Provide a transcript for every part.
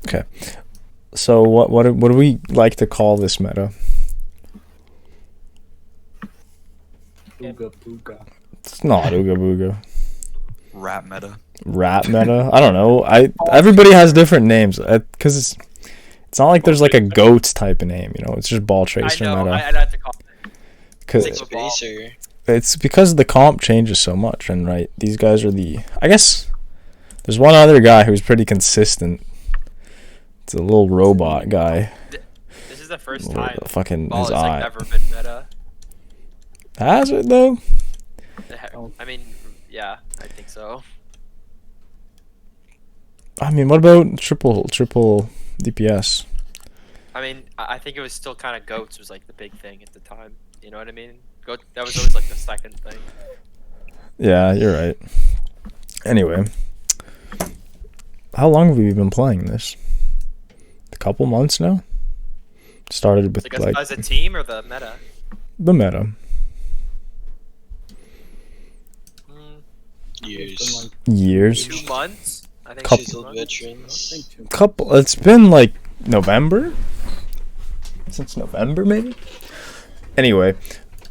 Okay. So what do we like to call this meta? Ooga booga. It's not Ooga Booga. Rap meta. Rap meta? I don't know. Everybody has different names because it's not like there's like a goats type of name. You know, it's just ball I tracer know. meta. I'd have to call it. 'Cause Six ball. Spacer. it's because the comp changes so much, and right, these guys are I guess there's one other guy who's pretty consistent. It's a little robot guy. This is the first time Fucking ball his has like eye. ever been meta. Has it though? I mean, yeah, I think so. I mean, what about triple DPS? I mean, I think it was still kind of goats was like the big thing at the time. You know what I mean? Goat, that was always like the second thing. Yeah, you're right. Anyway, how long have we been playing this? A couple months now. Started with Like as a team or the meta? the meta. Years. Years. 2 months. I think Couple- 2 Chiseled months. veterans. Couple. It's been like November. Since November, maybe. Anyway,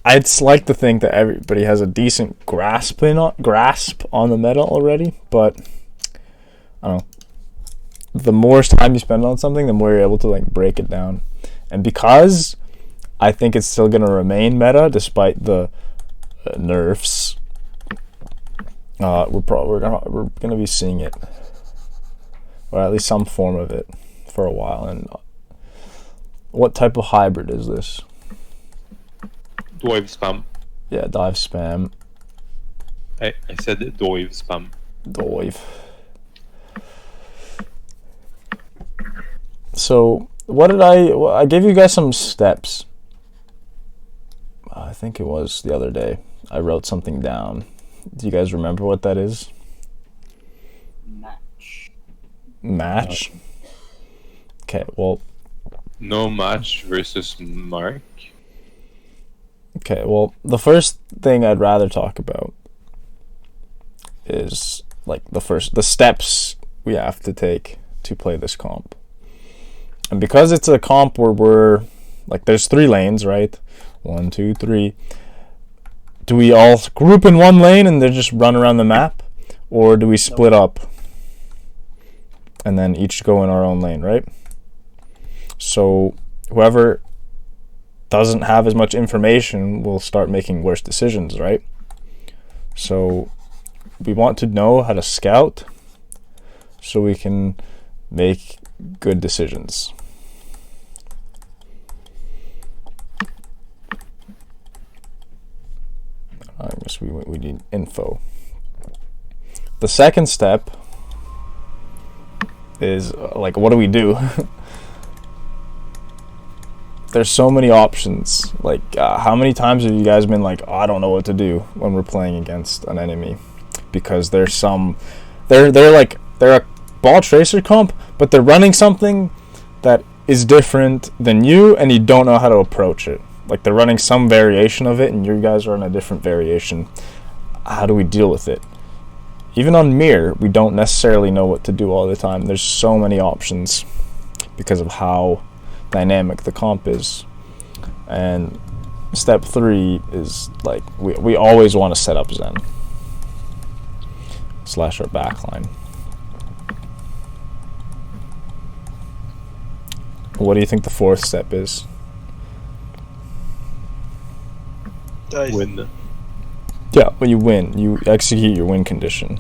I'd like to think that everybody has a decent grasp on the meta already, but I don't know. The more time you spend on something, the more you're able to like break it down. And because I think it's still gonna remain meta despite the nerfs, we're gonna be seeing it, or at least some form of it, for a while. And what type of hybrid is this? Dwarf spam. Yeah, dive spam. I said dwarf spam. Dive. So what did I gave you guys some steps. I think it was the other day. I wrote something down. Do you guys remember what that is? Match? Okay, well, No match versus Mark. okay, well, the first thing I'd rather talk about is like the steps we have to take to play this comp. And because it's a comp where we're like, there's 3 lanes, right? 1, 2, 3. Do we all group in one lane and then just run around the map? Or do we split up and then each go in our own lane, right? So whoever doesn't have as much information will start making worse decisions, right? So we want to know how to scout so we can make good decisions. I guess we need info. The second step is like, what do we do? There's so many options. Like, how many times have you guys been like, oh, I don't know what to do when we're playing against an enemy? Because they're a ball tracer comp, but they're running something that is different than you, and you don't know how to approach it. Like, they're running some variation of it, and you guys are on a different variation. How do we deal with it? Even on Mir, we don't necessarily know what to do all the time. There's so many options because of how dynamic the comp is. And step 3 is like, we always want to set up Zen / our backline. What do you think the 4th step is? Win. Yeah, when you win, you execute your win condition.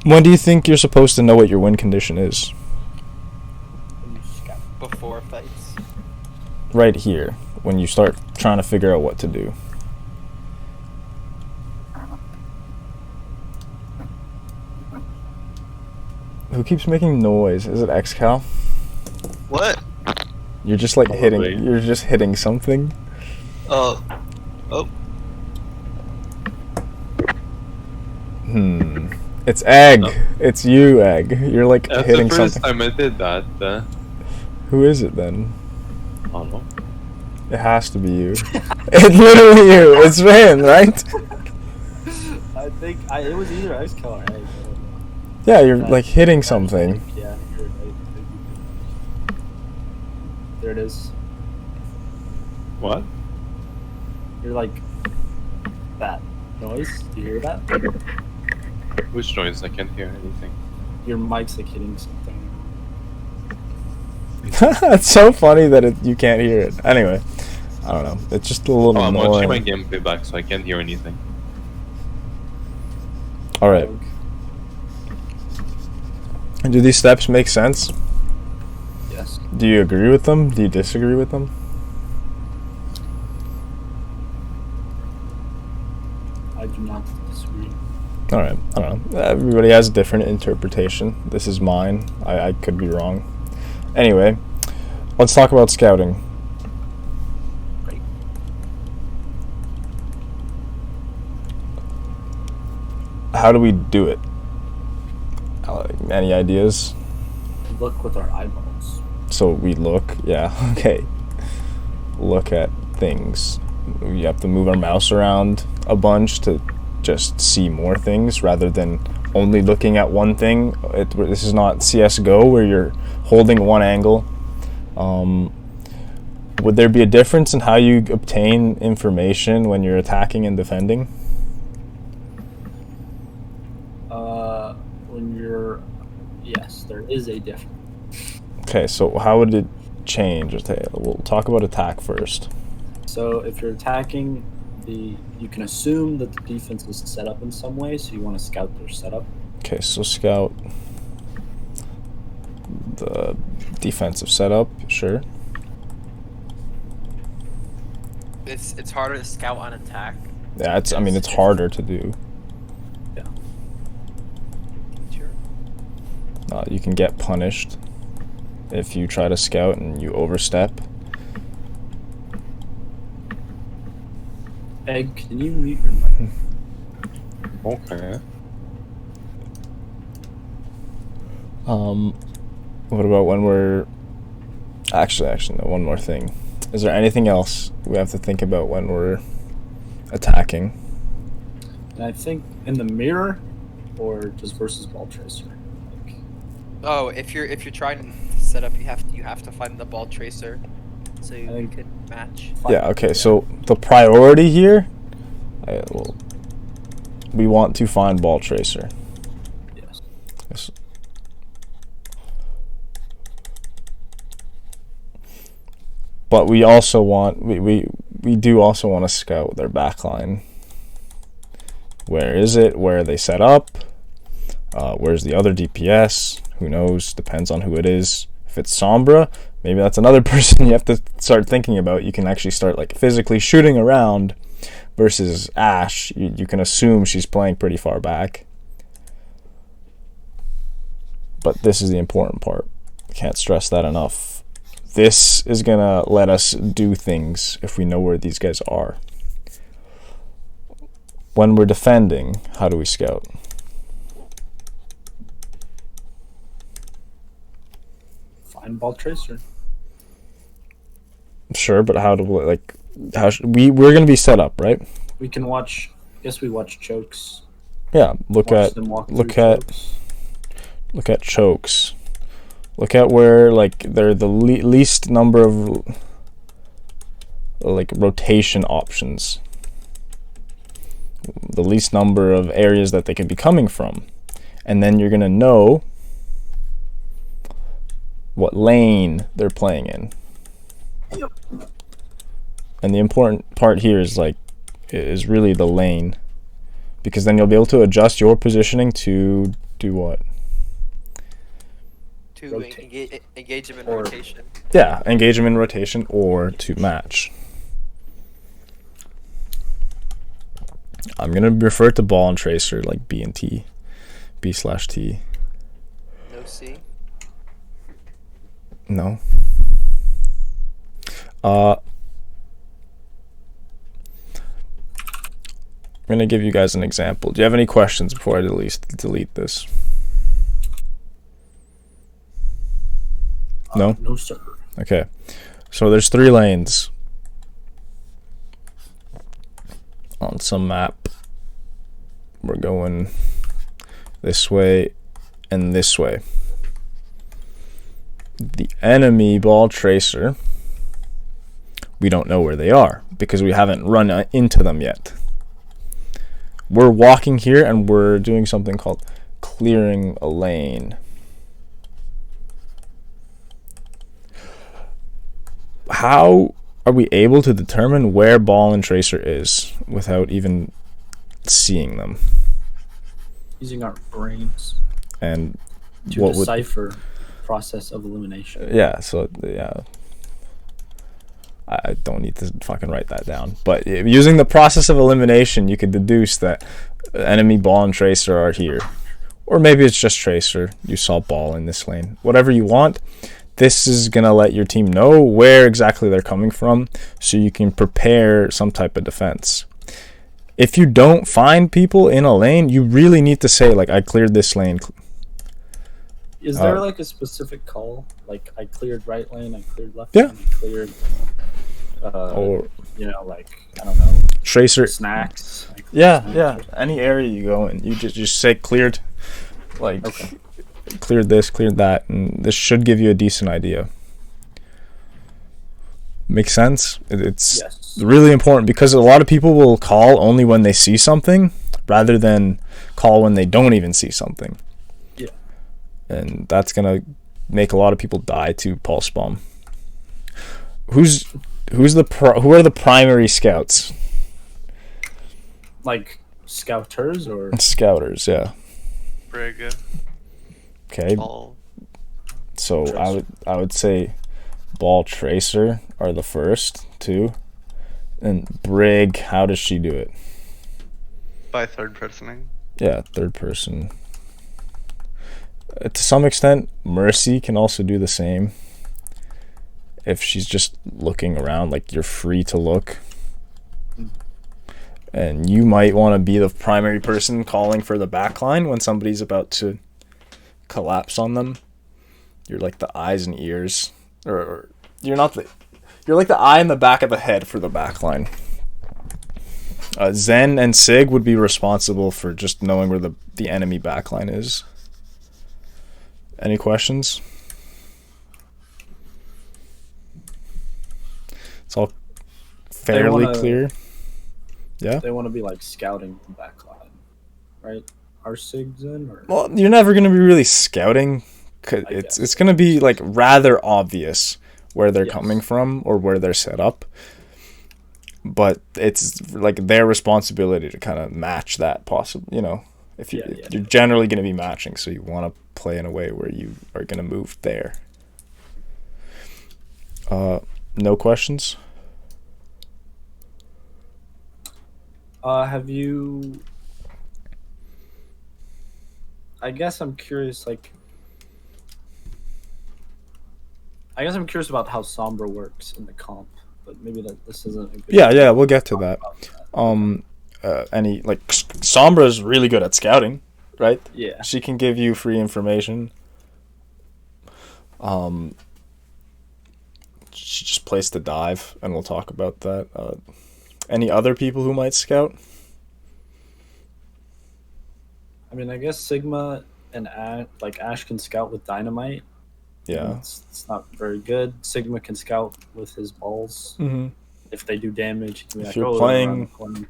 When do you think you're supposed to know what your win condition is? Before fights. Right here, when you start trying to figure out what to do. Who keeps making noise? Is it XCal? What? You're just like Probably. you're just hitting something. Oh. It's Egg. No. It's you, Egg. You're like That's hitting the first something. time I did that. Who is it then? I don't know. It has to be you. It's literally you. It's Van, right? I think it was either Ice Color or Egg. Yeah, you're like hitting something. Yeah, you're right. There it is. What? You're like that noise. Do you hear that? Which noise? I can't hear anything. Your mic's like hitting something. It's so funny that you can't hear it. Anyway, I don't know. It's just a little Oh, I'm watching my annoying. gameplay back, so I can't hear anything. All right. Do these steps make sense? Yes. Do you agree with them? Do you disagree with them? I do not disagree. All right. I don't know. Everybody has a different interpretation. This is mine. I could be wrong. Anyway, let's talk about scouting. Right. How do we do it? Any ideas? Look with our eyeballs. So we look, yeah, okay. Look at things. We have to move our mouse around a bunch to just see more things rather than only looking at one thing. This is not CSGO where you're holding one angle. Would there be a difference in how you obtain information when you're attacking and defending? When you're, yes, there is a difference. Okay, so how would it change? Okay, we'll talk about attack first. So if you're attacking, you can assume that the defense is set up in some way, so you want to scout their setup. Okay, so scout the defensive setup, sure. It's harder to scout on attack. Yeah, it's harder to do. Yeah. Sure. You can get punished if you try to scout and you overstep. Egg, can you mute your mic? Okay. What about when we're actually no, one more thing. Is there anything else we have to think about when we're attacking? And I think in the mirror, or just versus ball tracer. Like, Oh, if you're trying to set up, you have to find the ball tracer, so you think- can match. Yeah, okay, so the priority here, we want to find ball tracer. yes. Yes. But we also want we do also want to scout their backline. Where is it? Where are they set up? Where's the other DPS? Who knows? Depends on who it is. If it's Sombra, maybe that's another person you have to start thinking about. You can actually start like physically shooting around. Versus Ash, you can assume she's playing pretty far back. But this is the important part. Can't stress that enough. This is gonna let us do things if we know where these guys are. When we're defending, how do we scout? Find ball tracer. Sure, but how do we, we're gonna be set up, right? We can watch. I guess we watch chokes. Yeah. Look Watch at them walk look through at chokes. look at chokes. Look at where like they're the least number of like rotation options. The least number of areas that they could be coming from. And then you're gonna know what lane they're playing in. Yep. And the important part here is really the lane. Because then you'll be able to adjust your positioning to do what? To Rotate. engage them in Or- rotation. Yeah, engage them in rotation or to match. I'm gonna refer to ball and tracer like B and T. B/T. No C. No. I'm gonna give you guys an example. Do you have any questions before I delete this? No? No sir. Okay. So there's 3 lanes on some map. We're going this way and this way. The enemy ball tracer, we don't know where they are because we haven't run into them yet. We're walking here and we're doing something called clearing a lane. How are we able to determine where ball and tracer is without even seeing them? Using our brains And to what would decipher process of elimination. yeah, so yeah, I don't need to fucking write that down. But using the process of elimination, you could deduce that enemy ball and tracer are here. Or maybe it's just tracer. You saw ball in this lane. Whatever you want. This is going to let your team know where exactly they're coming from so you can prepare some type of defense. If you don't find people in a lane, you really need to say, like, I cleared this lane. Is there like a specific call? Like I cleared right lane, I cleared left Yeah. lane, I cleared Or you know, like I don't know, tracer. snacks. I cleared Yeah, snacks yeah. or something. Any area you go in, you just say cleared. Like, Okay. cleared this, cleared that, and this should give you a decent idea. Makes sense? It's Yes. really important because a lot of people will call only when they see something rather than call when they don't even see something. Yeah. And that's going to make a lot of people die to pulse bomb. Who are the primary scouts? Like scouters or Scouters, yeah. Brig, Okay. ball. So Tracer. I would say ball tracer are the first two. And Brig, how does she do it? By third personing. Yeah, third person. To some extent, Mercy can also do the same. If she's just looking around, like you're free to look. And you might want to be the primary person calling for the backline when somebody's about to collapse on them. You're like the eyes and ears. Or you're not the... You're like the eye in the back of the head for the backline. Zen and Sig would be responsible for just knowing where the enemy backline is. Any questions? It's all fairly wanna- clear. Yeah? they want to be like scouting the backline, right? Are SIGs in or Well, you're never going to be really scouting. I It's guess. going to be like rather obvious where they're Yes. coming from or where they're set up. But it's like their responsibility to kind of match that possible, you know. If you Yeah. you're generally going to be matching, so you want to play in a way where you are going to move there. No questions? have you? I guess I'm curious. Like, I guess I'm curious about how Sombra works in the comp, but maybe this isn't a good. Yeah, we'll get to that. About that. Any like Sombra's really good at scouting, right? Yeah. She can give you free information. She just plays to dive, and we'll talk about that. Any other people who might scout? I mean, I guess Sigma and Ash can scout with dynamite. Yeah. It's not very good. Sigma can scout with his balls. Mm-hmm. If they do damage, he can be If like, you're "Oh, they're playing- around the corner."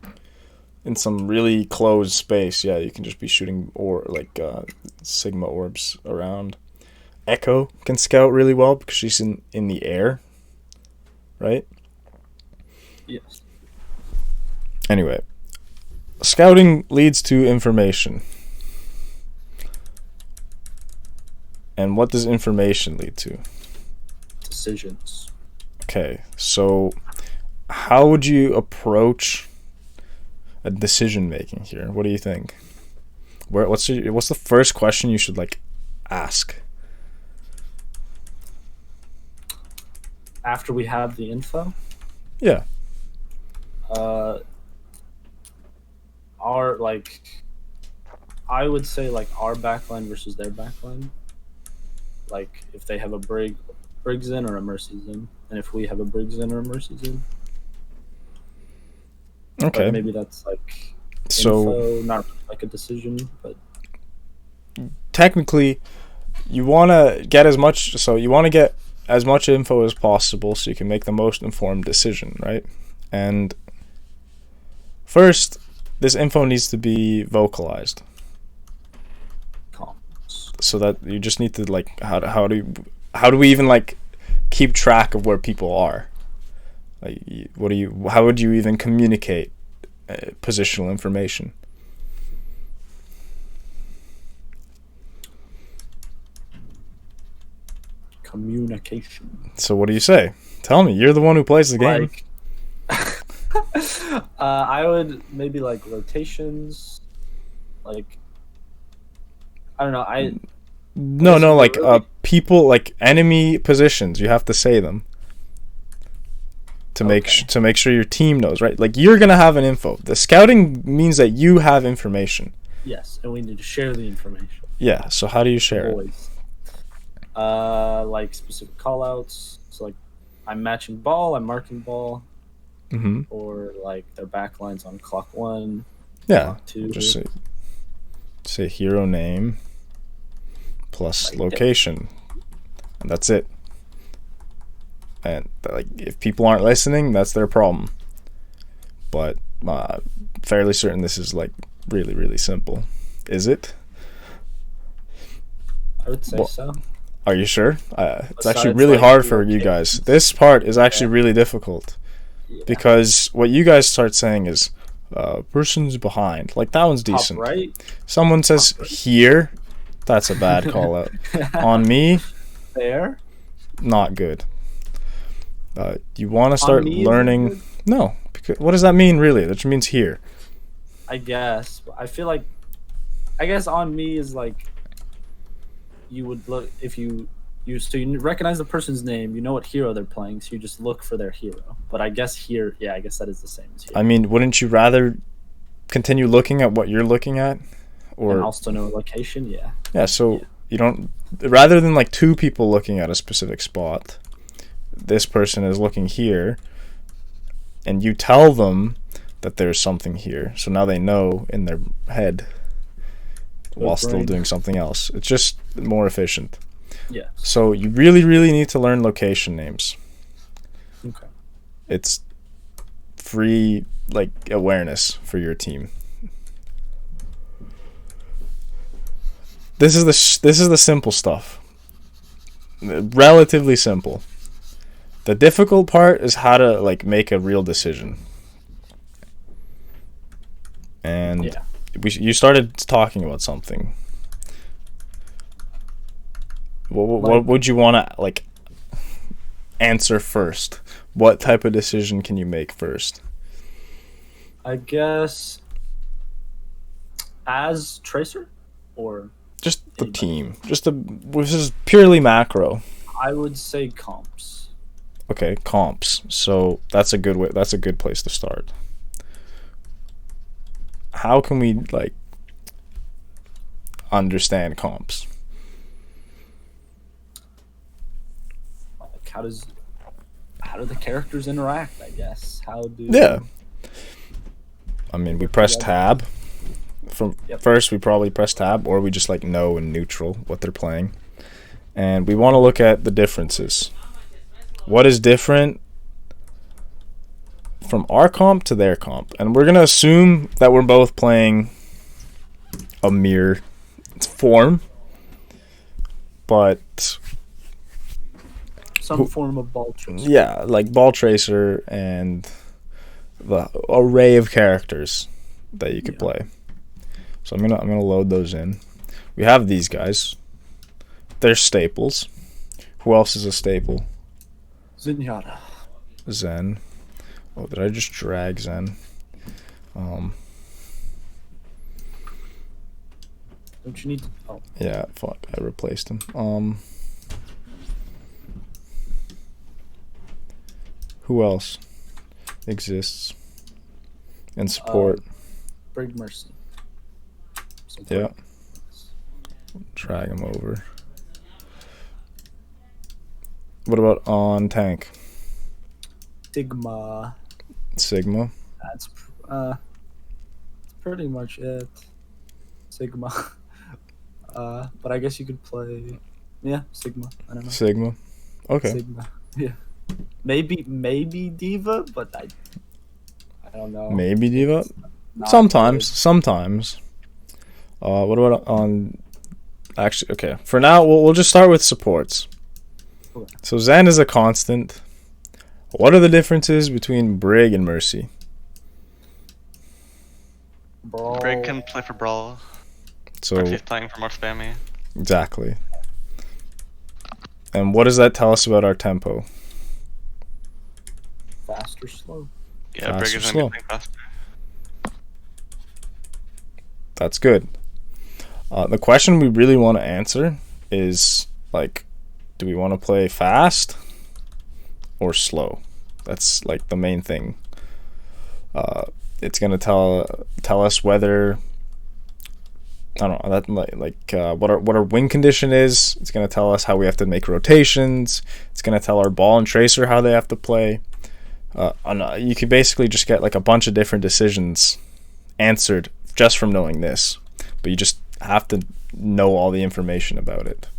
In some really closed space, yeah, you can just be shooting Sigma orbs around. Echo can scout really well because she's in the air, right? Yes. Anyway, scouting leads to information. And what does information lead to? Decisions. Okay, so how would you approach a decision making here? What do you think? What's the first question you should like ask? After we have the info, Yeah. our I would say like our backline versus their backline. Like if they have a Briggs in or a Mercy's in, and if we have a Briggs in or a Mercy's in. Okay. But maybe that's like So info, not like a decision, but technically you want to get as much. So you want to get as much info as possible so you can make the most informed decision, right? And first, this info needs to be vocalized. Comps. So that you just need to like how do we even like keep track of where people are? Like how would you even communicate positional information? Communication. So what do you say? Tell me. You're the one who plays the game. Like, I would maybe like rotations, like I don't know. No, like really- people, like enemy positions. You have to say them to make Okay. to make sure your team knows, right? Like you're gonna have an info. The scouting means that you have information. Yes, and we need to share the information. Yeah. So how do you share it? Always. Like specific callouts. So like, I'm matching ball, I'm marking ball, Mm-hmm. or like their backlines on clock 1, Yeah. clock 2. Just say hero name plus Like, location, and that's it. And like, if people aren't listening, that's their problem. But fairly certain this is like really, really simple. Is it? I would say Well, so. Are you sure? It's actually Besides, really like, hard the for you guys. locations. This part is actually really difficult Yeah. because what you guys start saying is person's behind. Like that one's Top decent. right. Someone says here, that's a bad call out. On me, there. not good. You want to start me isn't learning. good? No, because what does that mean really? That just means here. I guess. I feel like, I guess on me is like, you would look if you recognize the person's name, you know what hero they're playing, so you just look for their hero. But I guess here, yeah, I guess that is the same as here. I mean, wouldn't you rather continue looking at what you're looking at, And or also know location, yeah. yeah? So Yeah. you don't, rather than like two people looking at a specific spot, this person is looking here, and you tell them that there's something here. So now they know in their head while still brain. doing something else. It's just more efficient. Yeah. So you really, really need to learn location names. Okay. It's free like awareness for your team. This is the simple stuff. Relatively simple. The difficult part is how to like make a real decision. And Yeah. you started talking about something. What would you want to like answer first? What type of decision can you make first? I guess as Tracer, or Just the Anybody. team. This is purely macro. I would say comps. Okay, comps. So that's a good way. That's a good place to start. How can we like understand comps? Like how do the characters interact, I guess? How do Yeah. I mean, we press tab. From Yep. first, we probably press tab, or we just like know in neutral what they're playing, and we want to look at the differences. What is different from our comp to their comp? And we're gonna assume that we're both playing a mirror form, but some form of ball tracer? yeah, like ball tracer and the array of characters that you could Yeah. play. So I'm gonna load those in. We have these guys. They're staples. Who else is a staple? Zenyatta. Zen. Oh, did I just drag Zen? Don't you need to, oh, Yeah, fuck, I replaced him. Who else exists in support? Brig Mercy. Yeah. Drag him over. What about on tank? Sigma. Sigma. That's pretty much it. Sigma. But I guess you could play, yeah, Sigma. I don't know. Sigma. Okay. Sigma. Yeah. Maybe Diva, but I don't know. Maybe Diva. Not Sometimes. What about on? Actually, okay. For now, we'll just start with supports. Okay. So Zen is a constant. What are the differences between Brig and Mercy? good. Brawl. Brig can play for Brawl. So Or if he's playing for more spammy. exactly. And what does that tell us about our tempo? Fast or slow? Yeah, Fast Brig or is slow? gonna be playing faster. That's good. The question we really want to answer is like, do we want to play fast or slow? That's like the main thing. It's gonna tell us whether, I don't know, that what our win condition is. It's gonna tell us how we have to make rotations. It's gonna tell our ball and tracer how they have to play. You could basically just get like a bunch of different decisions answered just from knowing this, but you just have to know all the information about it.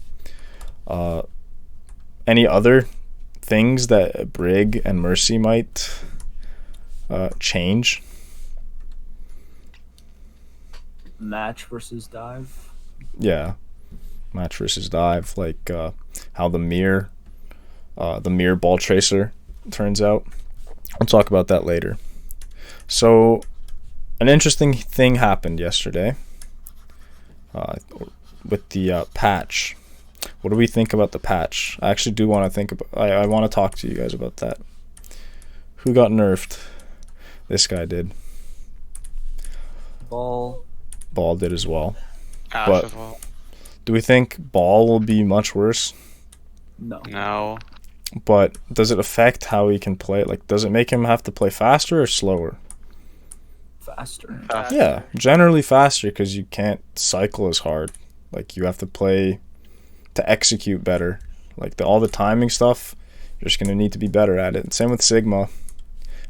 Any other things that Brig and Mercy might change? Match versus dive. Yeah, match versus dive, like how the mirror ball tracer turns out. We'll talk about that later. So an interesting thing happened yesterday with the patch. What do we think about the patch? I actually do want to think about. I want to talk to you guys about that. Who got nerfed? This guy did. Ball. Ball did as well. Ash But- as well. Do we think Ball will be much worse? No. No. But does it affect how he can play? Like, does it make him have to play faster or slower? Faster. Fast. Yeah, generally faster because you can't cycle as hard. Like, you have to play to execute better. Like, all the timing stuff, you're just going to need to be better at it. Same with Sigma.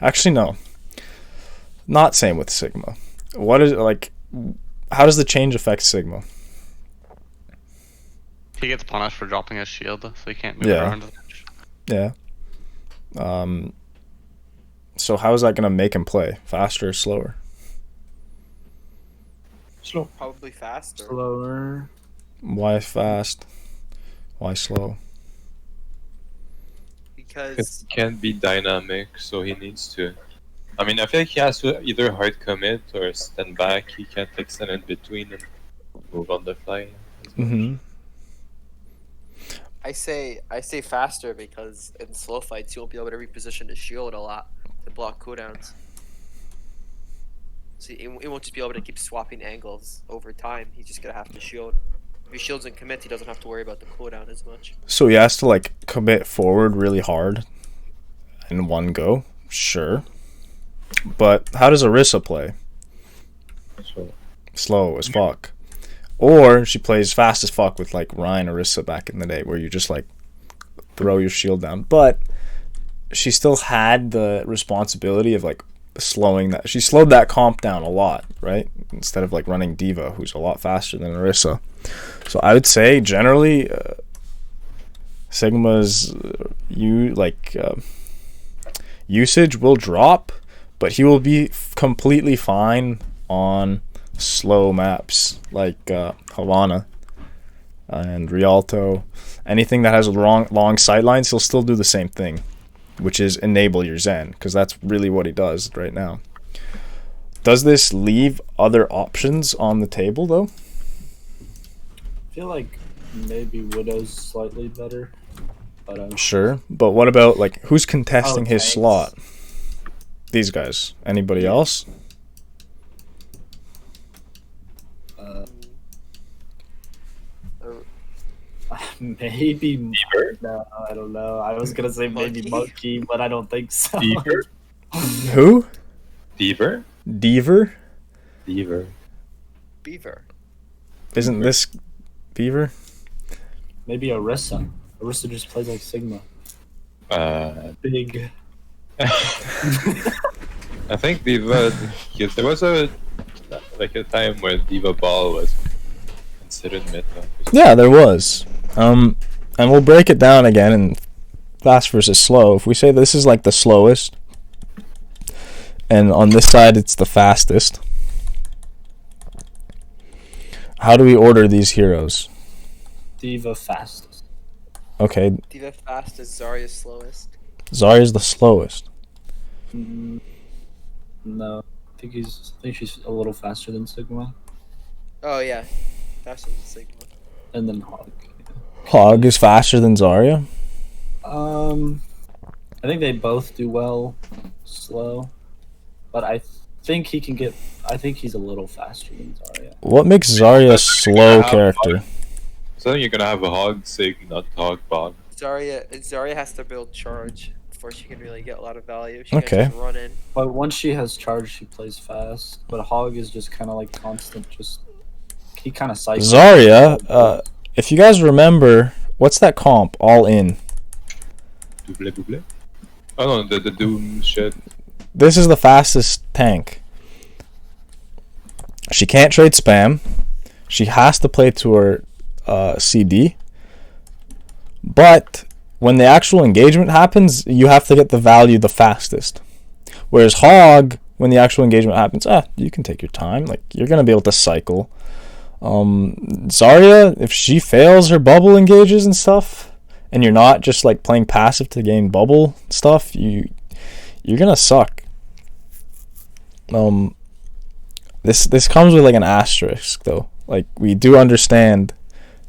Actually, no. Not same with Sigma. What is, like, how does the change affect Sigma? He gets punished for dropping his shield, so he can't move Yeah. around as much. Yeah. So how is that going to make him play? Faster or slower? Slow. Probably faster. Slower. Why fast? Why slow? It Because can't be dynamic, so he needs to. I mean, I feel like he has to either hard commit or stand back. He can't like stand in between and move on the fly. as much. Mm-hmm. I say faster because in slow fights you won't be able to reposition the shield a lot to block cooldowns. So it won't just be able to keep swapping angles over time. He's just gonna have to shield. If he shields and commits, he doesn't have to worry about the cooldown as much. So he has to like commit forward really hard in one go. Sure. But how does Orisa play? So Slow as fuck. Or she plays fast as fuck with like Ryan Orisa back in the day where you just like throw your shield down. But she still had the responsibility of like slowing that. She slowed that comp down a lot, right? Instead of like running Diva, who's a lot faster than Orisa. So I would say generally Sigma's usage will drop, but he will be completely fine on slow maps like Havana and Rialto. Anything that has long sight lines, he'll still do the same thing, which is enable your Zen, because that's really what he does right now. Does this leave other options on the table though? I feel like maybe Widow's slightly better, but Sure, but what about like who's contesting his tanks. slot? These guys. Anybody else? maybe. No, I don't know. I was gonna say maybe Monkey, but I don't think so. Deaver? Who? Deaver? Deaver? Deaver. Beaver. Isn't this Beaver? Maybe Orisa. Orisa just plays like Sigma. Big. I think Diva. There was a time where Diva Ball was considered meta. Yeah, there was. And we'll break it down again in fast versus slow. If we say this is like the slowest, and on this side it's the fastest, how do we order these heroes? D.Va fastest. Okay, D.Va fastest, Zarya slowest. Zarya's the slowest. No, I think she's a little faster than Sigma, Oh yeah, faster than Sigma. and then Hog. Hog is faster than Zarya? I think they both do well slow, but I think he can get. I think he's a little faster than Zarya. What makes Zarya a slow character? So you're gonna have a Hog Sig, not Hog Bog. Zarya has to build charge before she can really get a lot of value. She Okay. can't just run in. But once she has charge, she plays fast. But Hog is just kind of like constant. Just he kind of cycles. Zarya, if you guys remember, what's that comp? All in. Double double. Oh no, the Doom shit. This is the fastest tank. She can't trade spam. She has to play to her CD. But when the actual engagement happens, you have to get the value the fastest. Whereas Hog, when the actual engagement happens, you can take your time. Like, you're going to be able to cycle. Zarya, if she fails her bubble engages and stuff, and you're not just like playing passive to gain bubble stuff, you're going to suck. This comes with like an asterisk though. Like, we do understand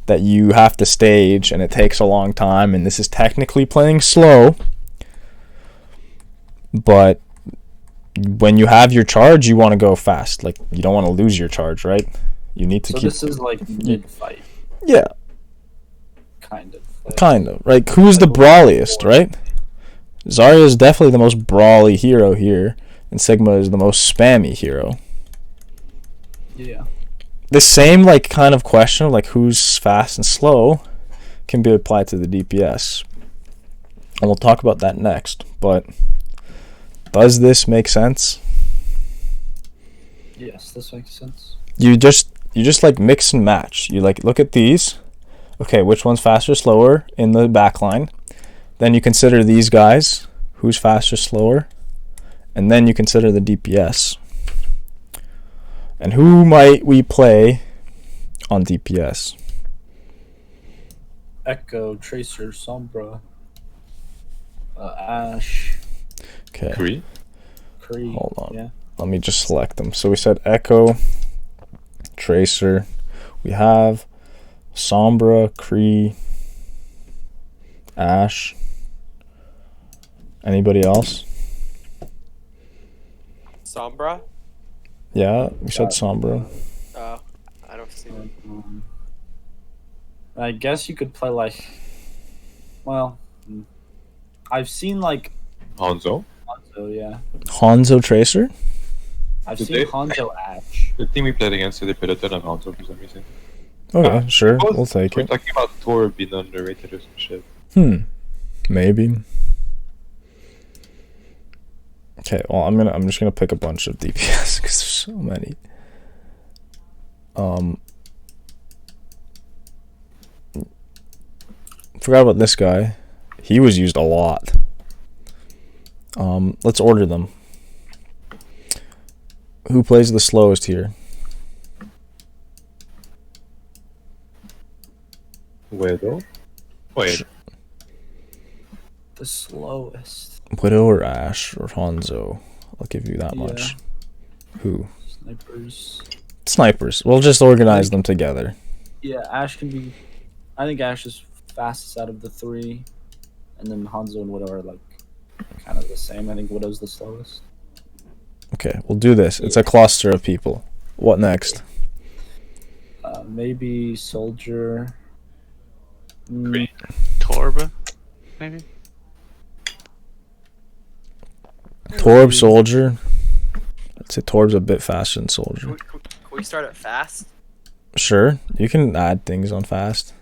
that you have to stage and it takes a long time, and this is technically playing slow, but when you have your charge, you want to go fast. Like, you don't want to lose your charge, right? You need to So keep. this is like mid fight, Yeah, kind of. right. Who's the brawliest, right? Zarya is definitely the most brawly hero here, and Sigma is the most spammy hero. Yeah. The same like kind of question of like who's fast and slow can be applied to the DPS, and we'll talk about that next. But does this make sense? Yes, this makes sense. You just like mix and match. You like look at these. Okay, which one's faster, slower in the backline? Then you consider these guys, who's faster, slower, and then you consider the DPS. And who might we play on DPS? Echo, Tracer, Sombra, Ashe, Okay, Kree. hold on. Yeah. Let me just select them. So we said Echo, Tracer. We have Sombra, Kree, Ashe. Anybody else? Sombra? Yeah, we said Sombra. I don't see it. I guess you could play like. Well, I've seen like Hanzo. Hanzo, yeah. Hanzo Tracer? I've Did seen they- Hanzo Ashe. The team we played against, they put a ton of Hanzo for some reason. Okay, sure. Both- We'll take We're it. talking about Thor being underrated or some shit. Maybe. Okay, well I'm just gonna pick a bunch of DPS because there's so many. Forgot about this guy. He was used a lot. Let's order them. Who plays the slowest here? Widow? Wait, The slowest. Widow or Ashe or Hanzo? I'll give you that Yeah. much. Who? Snipers. Snipers. We'll just organize them together. Yeah, Ashe can be. I think Ashe is fastest out of the three, and then Hanzo and Widow are like kind of the same. I think Widow's the slowest. Okay, we'll do this. It's a cluster of people. What next? Maybe Soldier. Torb, maybe? Torb, Soldier. I'd say Torb's a bit faster than Soldier. Can we start at fast? Sure, you can add things on fast.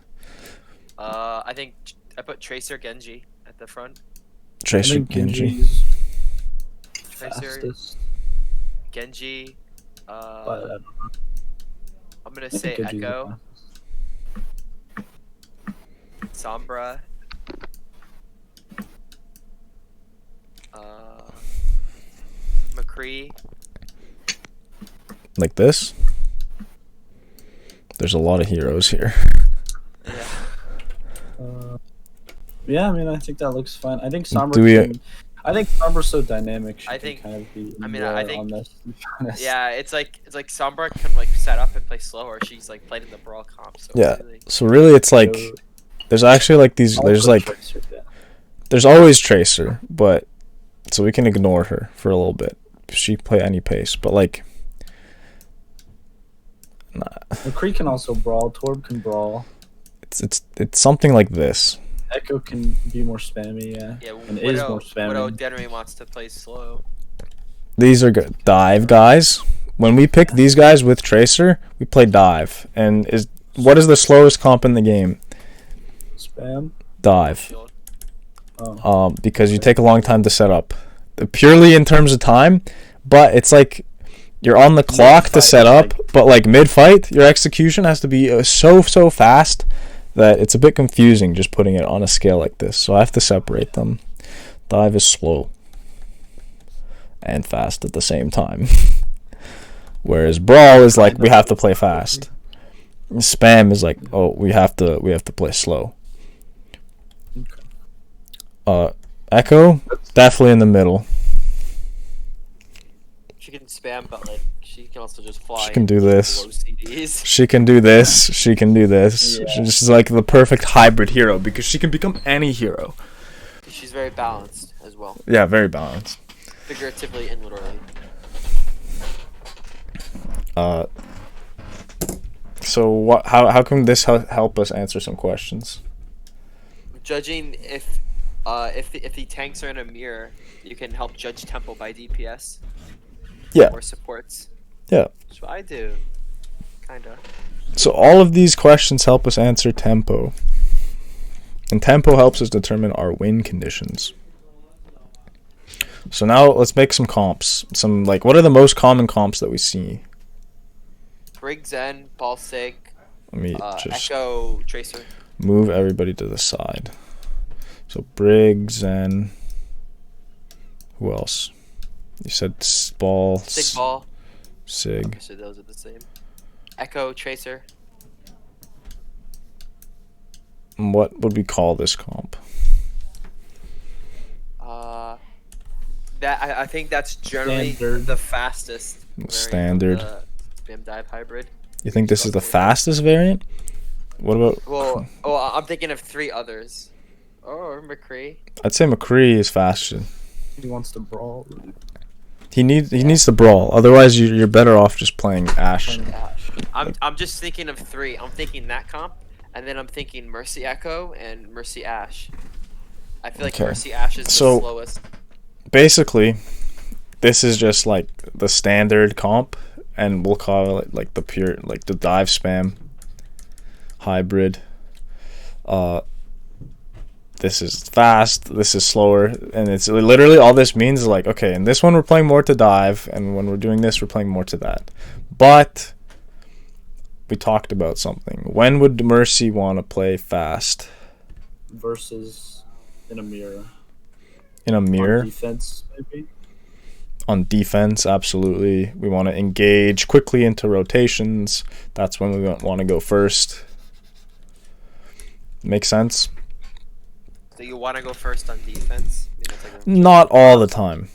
I think I put Tracer Genji at the front. I Tracer, think Genji. Genji's Tracer, fastest. Genji. But I'm gonna I think say Genji's the Echo. fastest. Sombra. McCree. Like this. There's a lot of heroes here. Yeah. Yeah, I mean, I think that looks fine. I think Sombra. Do we- I think Sombra's so dynamic. She I can think- kind of be. I mean, more I think- on this, to be honest. Yeah, it's like Sombra can like set up and play slower. She's like played in the Brawl comp, so Yeah. it's really, So really, it's like So, there's actually like these. There's also like Tracer, yeah. there's always Tracer, but so we can ignore her for a little bit. She can play any pace, but like. Nah, McCree can also brawl. Torb can brawl. it's something like this. Echo can be more spammy. Yeah. yeah. And is more Widow spamming. generally wants to play slow. These are good. Dive guys. When we pick these guys with Tracer, we play dive. And what is the slowest comp in the game? Spam. Dive. Shield. Oh. Because you take a long time to set up. Purely in terms of time, but it's like you're on the clock to Mid-fight, set up, like- but like mid-fight, your execution has to be so fast that it's a bit confusing just putting it on a scale like this. So I have to separate them. Dive is slow and fast at the same time. Whereas Brawl is like we have to play fast. Spam is like, oh, we have to play slow. Echo, definitely in the middle. She can spam, but like she can also just fly. She can do and this. low CDs. She can do this. She can do this. Yeah. She's like the perfect hybrid hero because she can become any hero. She's very balanced as well, Yeah, very balanced. figuratively and literally. So what? How can this help us answer some questions? Judging if the tanks are in a mirror, you can help judge tempo by DPS. Yeah. Or supports. Yeah. That's what I do. Kinda. So all of these questions help us answer tempo. And tempo helps us determine our win conditions. So now let's make some comps. Some like what are the most common comps that we see? Brig Zen, Ball Sig, Let me just Echo, Tracer. move everybody to the side. So Briggs and who else? You said Ball, Sig Ball. Sig. Okay, so those are the same. Echo, Tracer. And what would we call this comp? I think that's generally Standard. the fastest. variant of Standard. the Spam dive hybrid. You think this is the fastest variant? What about? Well, I'm thinking of 3 others. Or McCree. I'd say McCree is faster. He wants to brawl. He needs to brawl. Otherwise, you're better off just playing Ashe. Playing Ashe. I'm just thinking of 3. I'm thinking that comp, and then I'm thinking Mercy Echo and Mercy Ashe. I feel like Okay. Mercy Ashe is So- the slowest. Basically, this is just like the standard comp, and we'll call it like the pure, like the dive spam hybrid. This is fast, this is slower, and it's literally all this means is like, okay, in this one we're playing more to dive, and when we're doing this we're playing more to that. But we talked about something. When would Mercy want to play fast? Versus in a mirror. In a mirror? On defense, maybe. On defense, absolutely. We want to engage quickly into rotations. That's when we want to go first. Make sense? So you want to go first on defense? I mean, that's like a- Not all the time.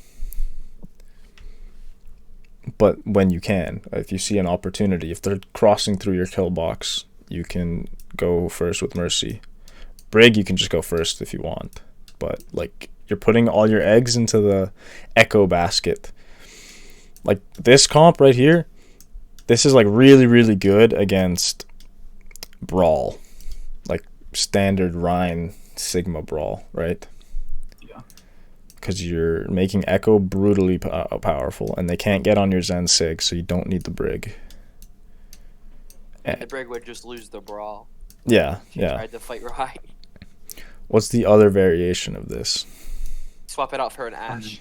But when you can, if you see an opportunity, if they're crossing through your kill box, you can go first with Mercy. Brig, you can just go first if you want. But, like, you're putting all your eggs into the Echo basket. Like, this comp right here, this is, like, really, really good against Brawl. Like, standard Rhine Sigma Brawl, right? Yeah. Because you're making Echo brutally powerful, and they can't get on your Zen Sig, so you don't need the Brig. The Brig would just lose the brawl. Yeah, She yeah. tried to fight right. What's the other variation of this? Swap it out for an Ashe.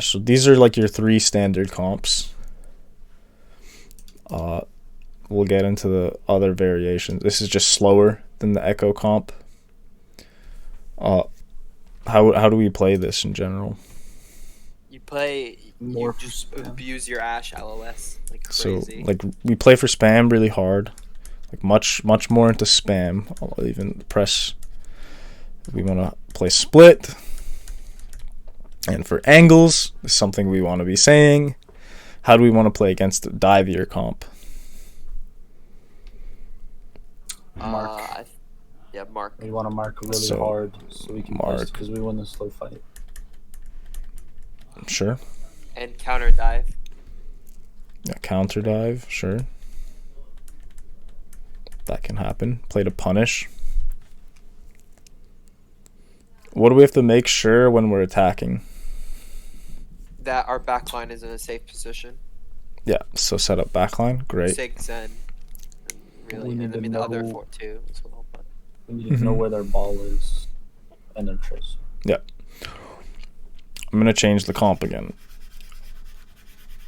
So these are like your 3 standard comps. We'll get into the other variations. This is just slower than the Echo comp. How do we play this in general? You play. More You for just spam. abuse your Ashe LOS like So crazy. like we play for spam really hard, like much more into spam. I'll even press. We want to play split, and for angles is something we want to be saying. How do we want to play against the divier comp? Mark. Yeah, Mark. We want to mark really So, hard so we can mark. because we win the slow fight. Sure. And counter dive. Yeah, counter dive, sure. That can happen. Play to punish. What do we have to make sure when we're attacking? That our backline is in a safe position. Yeah, so set up backline. Great. Sig Zen. Really, We need and I to mean the other know- 4 too as well. But We need to know Mhm. where their ball is and their trace. I'm going to change the comp again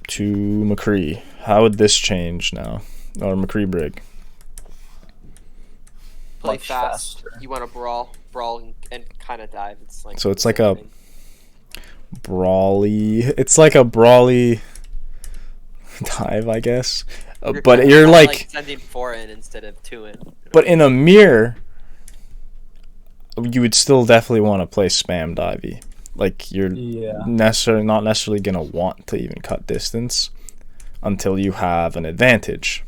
to McCree. How would this change now? Or McCree Brig. play Much fast. faster. You want to brawl, and kind of dive. It's like So it's the like same a- thing. Brawly. It's like a brawly dive, I guess. But kinda- you're kinda like sending 4 in instead of 2 in. but in a mirror, you would still definitely want to play spam divey. Like you're Yeah. not necessarily gonna want to even cut distance until you have an advantage.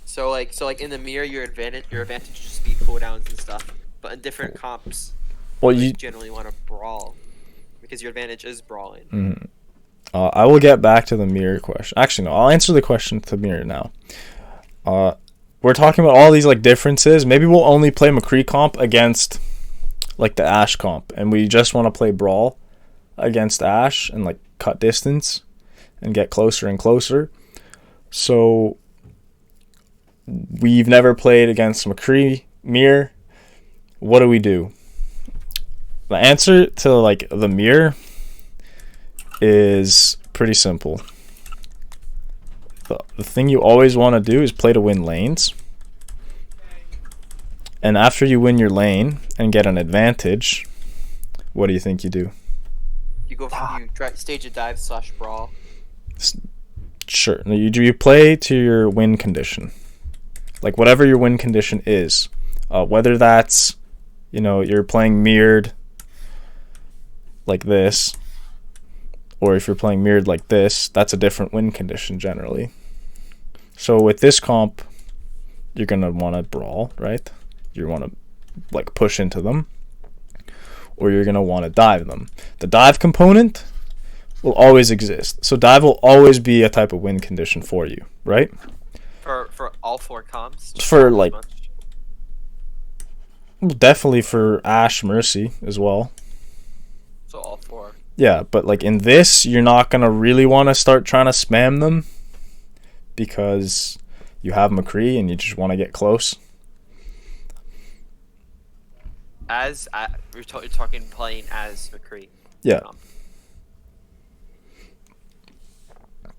So like in the mirror, your advantage is just speed cooldowns and stuff. But in different comps, Well, you you. generally want to brawl because your advantage is brawling. Mhm. I will get back to the mirror question. Actually, no. I'll answer the question to mirror now. We're talking about all these like differences. Maybe we'll only play McCree comp against like the Ashe comp, and we just want to play brawl against Ashe and like cut distance and get closer and closer. So we've never played against McCree mirror. What do we do? The answer to like the mirror is pretty simple. The thing you always want to do is play to win lanes. And after you win your lane and get an advantage, what do you think you do? You go you try stage a dive / brawl. Sure. No, you play to your win condition. Like whatever your win condition is. Whether that's, you're playing mirrored like this, or if you're playing mirrored like this, that's a different win condition generally. So with this comp, you're going to want to brawl, right? You want to like push into them, or you're going to want to dive them. The dive component will always exist. So dive will always be a type of win condition for you, right? For all 4 comps. For like Much. definitely for Ashe Mercy as well. So all 4. Yeah, but like in this, you're not gonna really want to start trying to spam them because you have McCree and you just want to get close. You're talking playing as McCree. Yeah.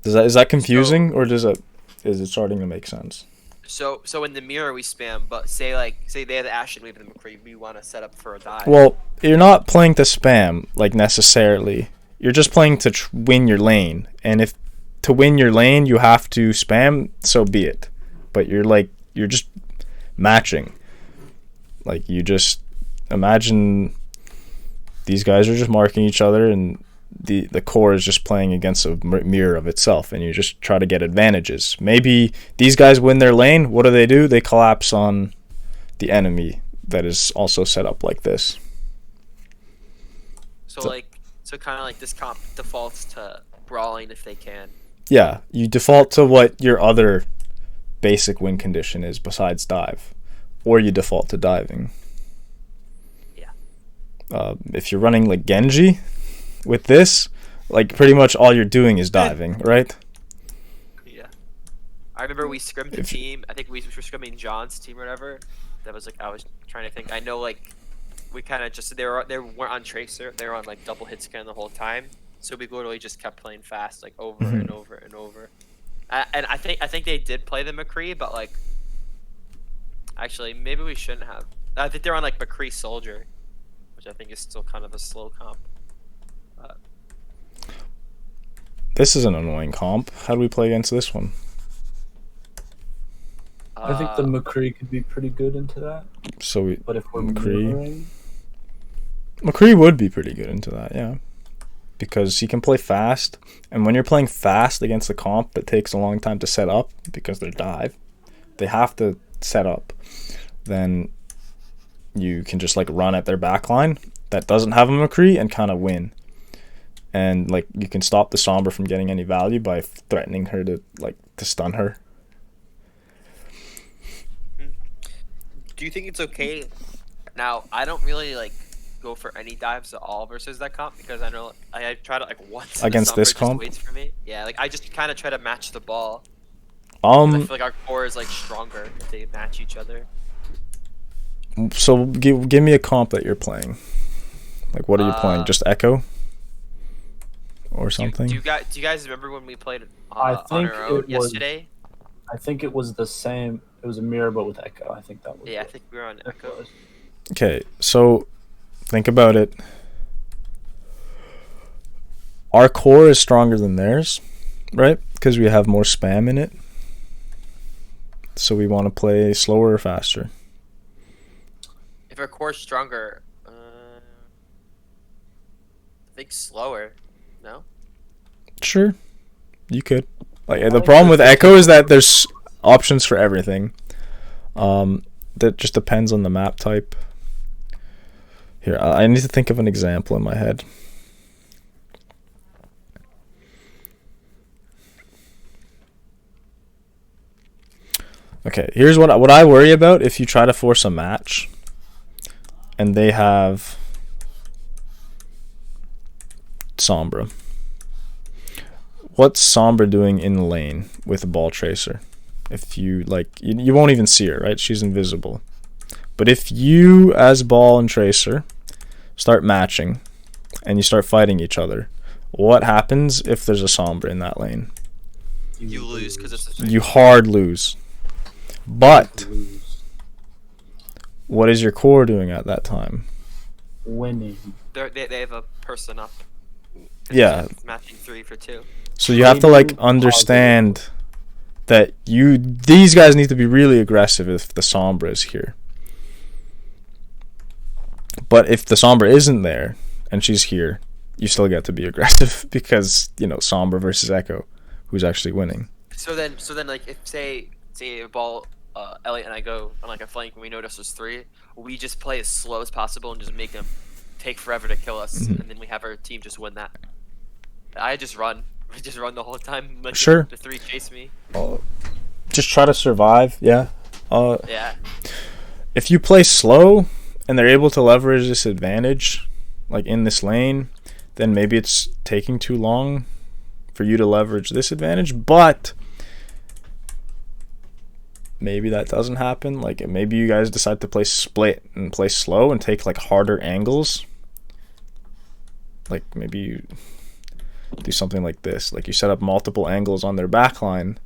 Is that confusing, or is it starting to make sense? So in the mirror we spam, but say they have the Ashe and we have the McCree, we want to set up for a dive. Well, you're not playing to spam like necessarily. You're just playing to win your lane, and if to win your lane you have to spam, so be it. But you're just matching. Like you just imagine these guys are just marking each other, and the core is just playing against a mirror of itself, and you just try to get advantages. Maybe these guys win their lane. What do? They collapse on the enemy that is also set up like this. So kind of like this comp defaults to brawling if they can. Yeah, you default to what your other basic win condition is besides dive, or you default to diving. Yeah. If you're running like Genji with this, like pretty much all you're doing is diving, right? Yeah. I remember we scrimmed the If- team. I think we were scrimming John's team or whatever. That was like I was trying to think. I know like we kind of just they weren't on Tracer. They were on like double hit scan the whole time. So we literally just kept playing fast like over and over and over. And I think they did play the McCree, but like Actually, maybe we shouldn't have. I think they're on like McCree Soldier, which I think is still kind of a slow comp. This is an annoying comp. How do we play against this one? I think the McCree could be pretty good into that. So we But if we're McCree. mirroring, McCree would be pretty good into that, yeah. Because he can play fast, and when you're playing fast against a comp that takes a long time to set up because they're dive, they have to set up. Then you can just like run at their backline that doesn't have a McCree and kind of win. And like you can stop the Sombra from getting any value by threatening her to stun her. Do you think it's okay? Now, I don't really like go for any dives at all versus that comp because I know I try to like once and Against the this Sombra just comp? waits for me. Yeah, like I just kind of try to match the ball. I feel like our core is like stronger if they match each other. So give me a comp that you're playing. Like what are you playing? Just Echo? Or something? Do you guys remember when we played I on think our own it was- yesterday? I think it was the same. It was a mirror, but with Echo. I think that was. Yeah, I what think we were on it Echo. was. Okay, so think about it. Our core is stronger than theirs, right? Because we have more spam in it. So we want to play slower or faster. If our core's stronger, I think slower. No. Sure, you could. Like the problem with Echo is that there's options for everything. That just depends on the map type. Here, I need to think of an example in my head. Okay, here's what I worry about if you try to force a match and they have Sombra. What's Sombra doing in the lane with a ball tracer? If you you won't even see her, right? She's invisible. But if you as ball and tracer start matching and you start fighting each other, what happens if there's a Sombra in that lane? You lose because it's a You hard lose. But what is your core doing at that time? Winning. they have a person up. Yeah. Matching 3 for 2. So you have to understand that these guys need to be really aggressive if the Sombra is here. But if the Sombra isn't there and she's here, you still get to be aggressive because, Sombra versus Echo, who's actually winning. So then like if say a ball Elliot and I go on like a flank and we notice there's 3, we just play as slow as possible and just make them take forever to kill us, and then we have our team just win that. I just run. I just run the whole time. Like Sure. The 3 chase me. Just try to survive, yeah. Yeah. If you play slow and they're able to leverage this advantage, like in this lane, then maybe it's taking too long for you to leverage this advantage, but maybe that doesn't happen. Like maybe you guys decide to play split and play slow and take harder angles. Like maybe you do something like this. Like you set up multiple angles on their backline,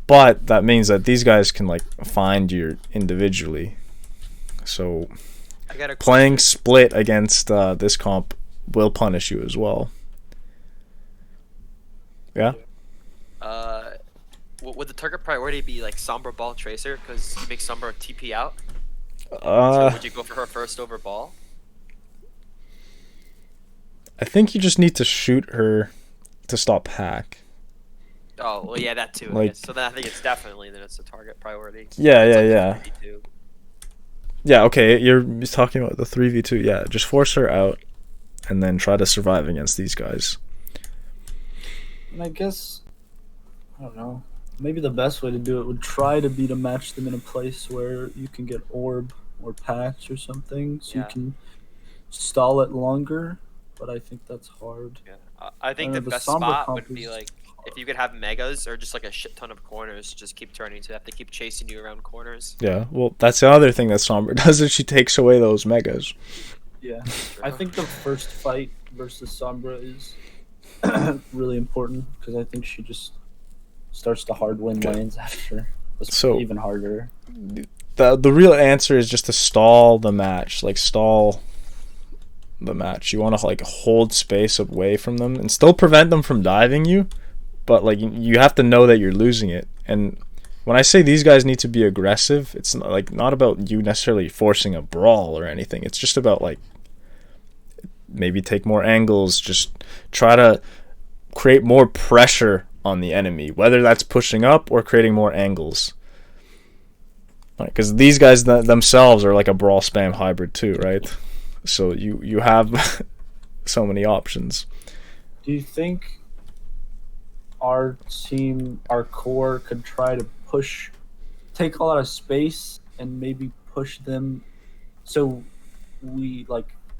but that means that these guys can find you individually. So I got a playing split against this comp will punish you as well. Yeah. Would the target priority be Sombra ball tracer because you make Sombra TP out? So would you go for her first over ball? I think you just need to shoot her to stop hack. Oh well, yeah, that too. I guess. So then I think it's definitely it's a target priority. Yeah, It's yeah. 3v2. Yeah, okay, you're talking about the 3v2. Yeah, just force her out and then try to survive against these guys. And I guess, I don't know, maybe the best way to do it would try to be to match them in a place where you can get orb or patch or something, so Yeah. you can stall it longer, but I think that's hard. Yeah. I think know, the the best Sombra spot comp would be is if you could have megas or just a shit ton of corners, just keep turning to have to keep chasing you around corners. Yeah, well, that's the other thing that Sombra does is she takes away those megas. Yeah, I think the first fight versus Sombra is really important because I think she just starts to hard win Okay. lanes after. It's So- even harder. The real answer is just to stall the match. Like, stall the match. You want to, like, hold space away from them and still prevent them from diving you. But, like, you have to know that you're losing it. And when I say these guys need to be aggressive, it's not, like, not about you necessarily forcing a brawl or anything. It's just about, like, maybe take more angles. Just try to create more pressure on the enemy, whether that's pushing up or creating more angles. Because these guys themselves are like a brawl spam hybrid too, right? So you have so many options. Do you think our team, our core, could try to take a lot of space and maybe push them so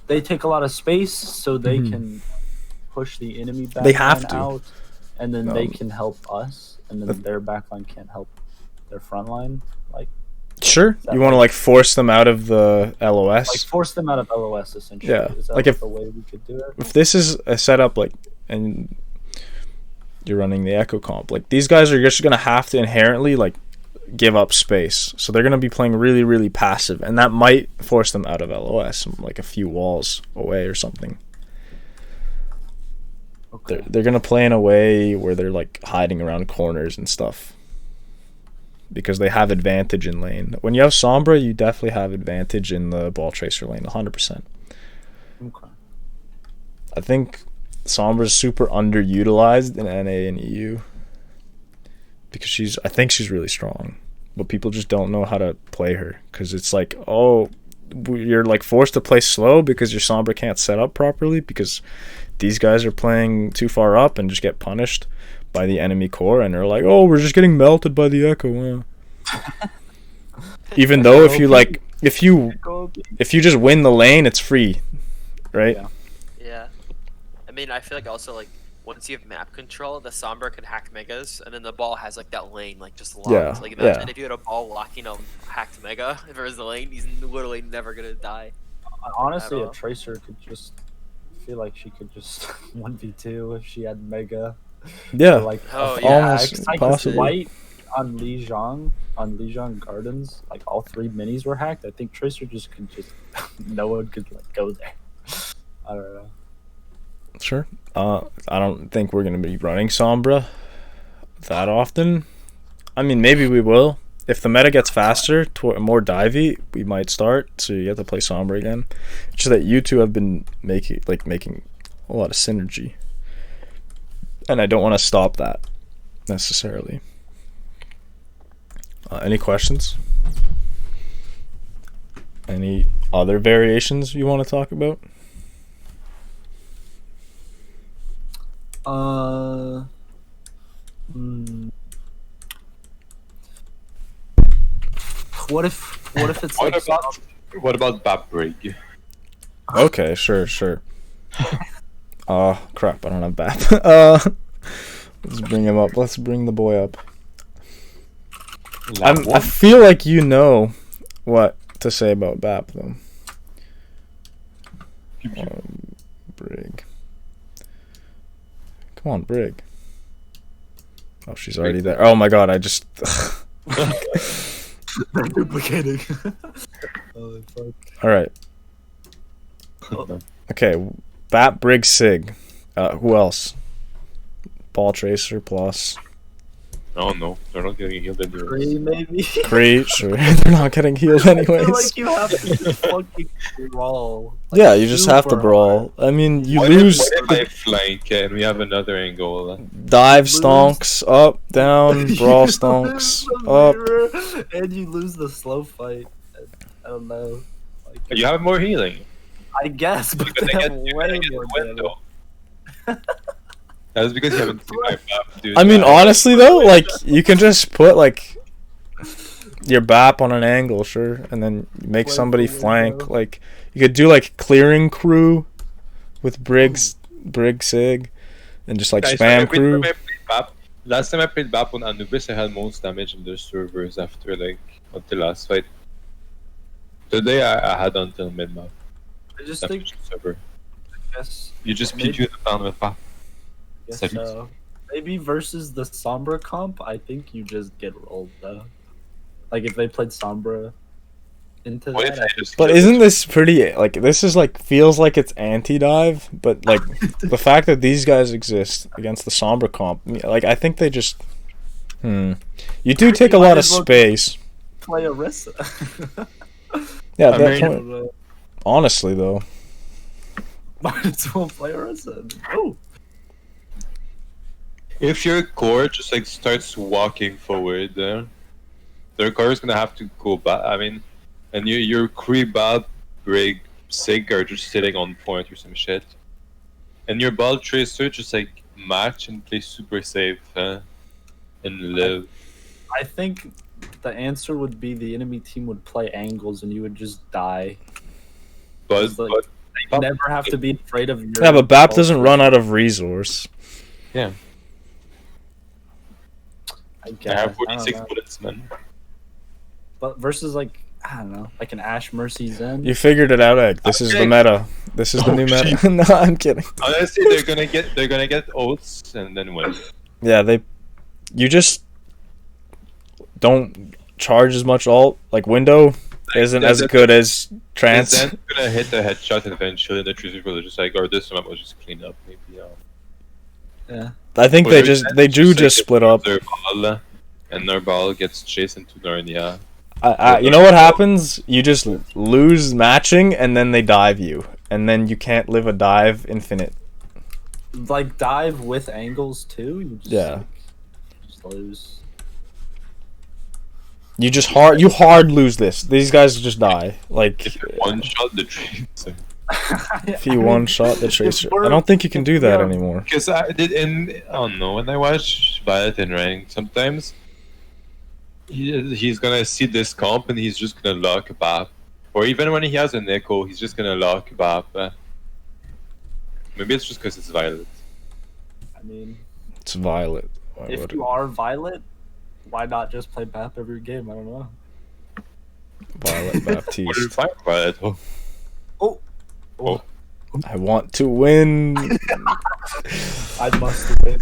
they take a lot of space so they can push the enemy backline They have to. out, and then they Um, can help us, and then their backline can't help their front line? Sure, you want to like force them out of the LOS. Like force them out of LOS essentially. Yeah, Is that like if- the way we could do it? If this is a setup like, and you're running the Echo comp, like these guys are just gonna have to inherently like give up space, so they're gonna be playing really, really passive, and that might force them out of LOS, like a few walls away or something. Okay. They're gonna play in a way where they're like hiding around corners and stuff, because they have advantage in lane. When you have Sombra, you definitely have advantage in the ball tracer lane, 100%. Okay. I think Sombra's super underutilized in NA and EU because I think she's really strong, but people just don't know how to play her because it's like, oh, you're like forced to play slow because your Sombra can't set up properly because these guys are playing too far up and just get punished by the enemy core, and they're like, oh, we're just getting melted by the Echo. Even though if you just win the lane, it's free, right? Yeah. Yeah. I mean, I feel like also like once you have map control, the Sombra can hack megas, and then the ball has like that lane like just locked. Yeah, Like imagine yeah. if you had a ball locking a hacked mega, if it was the lane, he's literally never gonna die. Honestly, At a all. tracer could just feel like she could just 1v2 if she had mega. Yeah. Or, like Oh, a yeah. Almost flag. Like possible. White on Lijiang Gardens, like all 3 minis were hacked. I think tracer just could no one could like go there. I don't know. Sure. I don't think we're going to be running Sombra that often. I mean, maybe we will. If the meta gets faster, more divey, we might start. So you have to play Sombra again. It's just that you two have been making a lot of synergy. And I don't want to stop that necessarily. Any questions? Any other variations you want to talk about? What if it's What like about Bap Brig? Okay, sure. Crap, I don't have BAP. Let's bring him up. Let's bring the boy up. I feel like you know what to say about BAP, though. Brig. Come on, Brig. Oh, she's already there. Oh my god, I just... duplicating. Oh, fuck. Alright. Okay, BAP, Brig, Sig. Who else? Ball Tracer plus... Oh no, they're not getting healed anyway. 3 maybe. Cree, sure. They're not getting healed I anyways. feel like you have to just fucking brawl. Like, Yeah, you just have to super brawl. I mean, you What lose if I flank and we have another angle? dive lose- stonks, up, down, brawl You stonks, lose the up. mirror, and you lose the slow fight. I don't know. Like, You have more healing. I guess, but You're they gonna have get, you're way gonna get more the damage. window. That's because you haven't seen my map, dude. I mean, honestly though, like you can just put like your BAP on an angle, sure, and then make Play somebody the flank. window. Like you could do like clearing crew with Brig Sig, and just like Guys, spam every crew. time I played BAP, last time I played BAP on Anubis, I had most damage in the servers after until last fight. Today I had until mid map. I just Damage think, in server. guess, You just maybe- PQ the pound with BAP. guess Seconds. so. Maybe versus the Sombra comp, I think you just get rolled though. Like if they played Sombra into What if that. I just? But kill isn't it? this pretty like this is like feels like it's anti-dive, but like the fact that these guys exist against the Sombra comp, like I think they just you do take a Might lot of as well space. Play Orisa. Yeah, I that's mean- honestly though. Might as well play Orisa. Oh, If your core just like starts walking forward, their core is gonna have to go back. I mean, and your Kree, Brig, Sig are just sitting on point or some shit, and your Ball Tracer just like match and play super safe and live. I think the answer would be the enemy team would play angles and you would just die. But, It's like- but You never have to be afraid of your. Yeah, but BAP doesn't run out of resource. I I guess. have I don't 46 know. bullets, man. But versus like I don't know, like an Ash Mercy Zen. You figured it out, Egg. This is the Okay. meta. This is the Oh, new meta. shit. No, I'm kidding. Honestly, they're gonna get ults and then win. Yeah, you just don't charge as much ult. Like window isn't as good as trance. Then gonna hit the headshot and eventually the Tracer will just like, or this one will just clean up maybe. Yeah. I think Or they their just Zen they do like, just split up. Their ball, and their ball gets chased into Narnia. You know what happens? You just lose matching and then they dive you, and then you can't live a dive infinite. Like dive with angles too. You just, Yeah. like, just lose. You just hard lose this. These guys just die. Like If you one shot the Tracer. if you one shot the Tracer. I don't think you can do that anymore. Because I did I don't know, when I watch Violet in rank, sometimes he's gonna see this comp and he's just gonna lock BAP. Or even when he has an echo, he's just gonna lock BAP. Maybe it's just because it's Violet. I mean, It's Violet. Why if would you are Violet, why not just play BAP every game? I don't know. Violet What Baptiste? if I Violet? Oh, Oh, I want to win. I must win.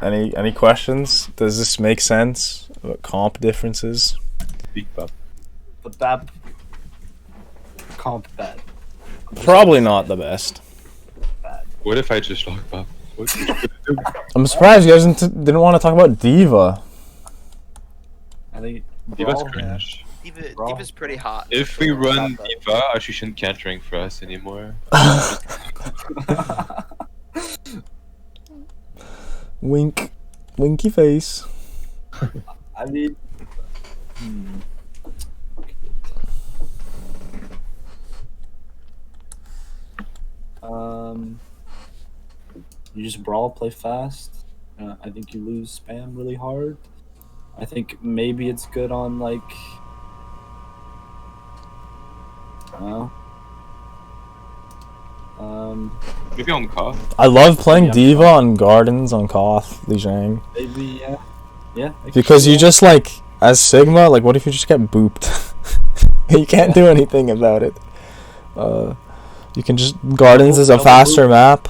Any questions? Does this make sense? What comp differences? big BAP. The BAP comp bad. Probably not the best. Bad. What if I just lock BAP? What you gonna do? I'm surprised you guys didn't want to talk about Diva. I think Diva's Brawl, cringe. Brawl. Diva's pretty hot. If we run Not bad. Diva, she shouldn't cantering for us anymore. Wink, winky face. I mean, you just brawl, play fast. I think you lose spam really hard. I think maybe it's good on like, I don't know. Maybe on Koth. I love playing Yeah. Diva on Gardens on Koth, Lijiang. Maybe yeah. I Because could you see just like, as Sigma, like what if you just get booped? You can't do anything about it. You can just, Gardens is a Double faster boop. map.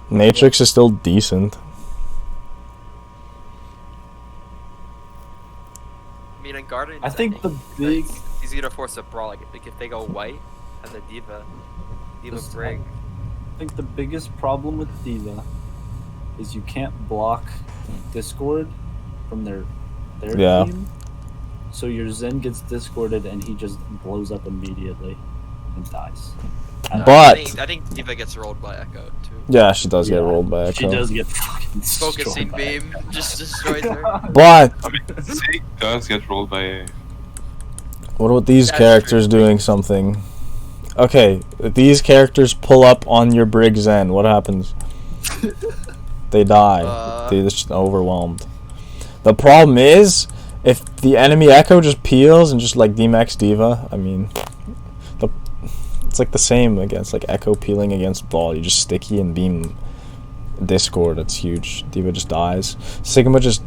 Matrix is still decent. I mean, in Garden, I think the big he's gonna force a brawl. Like if they go white and the Diva This- Brig. I think the biggest problem with Diva is you can't block Discord from their Yeah. team. So your Zen gets discorded and he just blows up immediately and dies. But I think Diva gets rolled by Echo too. yeah, she does get Yeah, rolled by She Echo. does get fucking Focusing destroyed by beam Echo. just destroys her. But I mean, Sig does get rolled by. what about these That's characters doing something? Okay, if these characters pull up on your Brig Zen, what happens? They die. They're just overwhelmed. The problem is, if the enemy Echo just peels and just like DMX Diva, I mean, it's like the same against like Echo peeling against Ball. You just sticky and beam Discord. It's huge. Diva just dies. Sigma just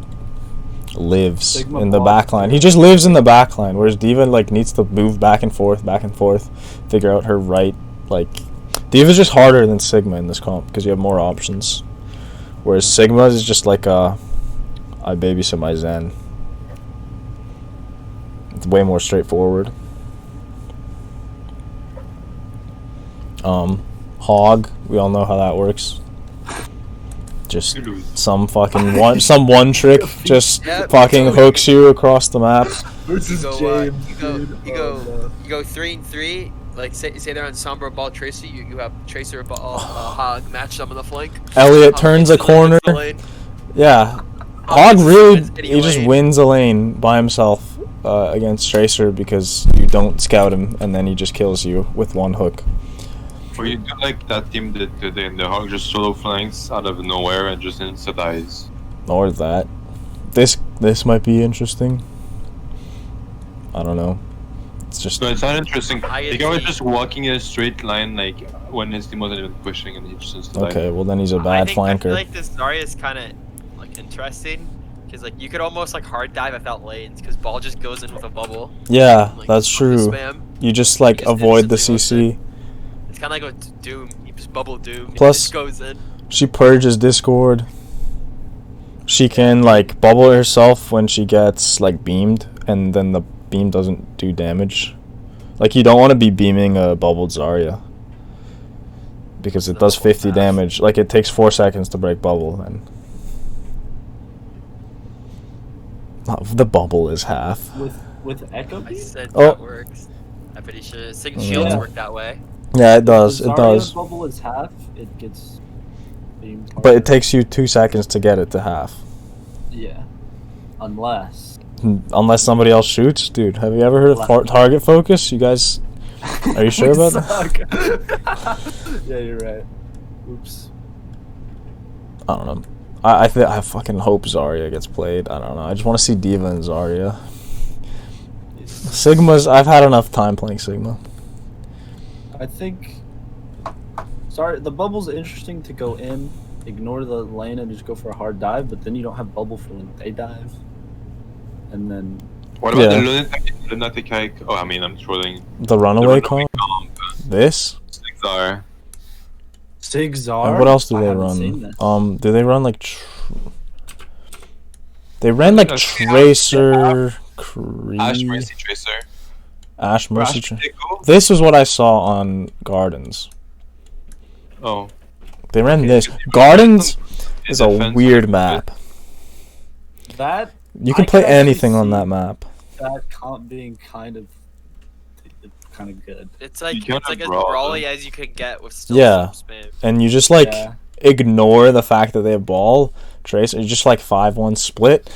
lives Sigma in the blocks backline. her. He just lives in the backline, whereas Diva like needs to move back and forth, figure out her right. Like Diva's just harder than Sigma in this comp because you have more options. Whereas Sigma is just like a I babysit my Zen. It's way more straightforward. Hog, we all know how that works. Just You lose. some one trick just Yeah, fucking totally. hooks you across the map. Versus You go, James, you go, dude. you Oh, go, no. you go 3 and 3. Like say they're on Sombra Ball Tracer. You have Tracer Ball Hog match them on the flank. Elliot Hog turns a instantly wins corner. the lane. Yeah. Hog Hog really, wins any he just lane. wins a lane by himself against Tracer because you don't scout him and then he just kills you with one hook. Or you do like that team did today, and the Hog just solo flanks out of nowhere and just insta-dies. Or that. This might be interesting. I don't know. It's just No, it's not interesting. I The guy was agree. just walking in a straight line, like when his team wasn't even pushing, and he just insta-died. okay. Well, then he's a I bad think, I feel flanker. like this Zarya is kind of like interesting because like you could almost like hard dive without lanes because ball just goes in with a bubble. Yeah, Like, that's the true. Spam. You just like just avoid the instantly CC. It's kind of like with Doom. You just bubble Doom. Plus- it just goes in. She purges Discord. She can like bubble herself when she gets like beamed, and then the beam doesn't do damage. Like you don't want to be beaming a bubbled Zarya because it The does bubble 50 fast. damage. Like it takes 4 seconds to break bubble, and the bubble is half. With Echo I Beam? said Oh. that works. I'm pretty sure. Sig Shields Yeah. work that way. Yeah, it does. If It Zarya does. bubble is half, it gets beamed But it harder. takes you 2 seconds to get it to half. Yeah. Unless. Unless somebody else shoots, dude. Have you ever heard of target focus? You guys, are you sure We about that? suck. Yeah, you're right. Oops. I don't know. I fucking hope Zarya gets played. I don't know. I just want to see Diva and Zarya. Sigma's. I've had enough time playing Sigma. I think. Sorry, the bubble's interesting to go in, ignore the lane, and just go for a hard dive, but then you don't have bubble for when they dive. And then. What about Yeah. the lunatic hike? Oh, I mean, I'm trolling. The runaway comp. This. Zar. Sigzar? And what else do I they haven't seen run? this. Do they run like? They ran like Tracer, Ash Kree, Mercy Tracer. Ash Mercy. Ash Echo? This is what I saw on Gardens. Oh. They ran Okay, this. so- Gardens is a Defense weird on- map. That You can I play can actually anything on see- that map. that comp being kind of good. It's like You can't it's like as brawl, brawly though. as you could get with still Yeah. some spam. And you just like Yeah. ignore the fact that they have ball. Trace, you just like 5-1 split.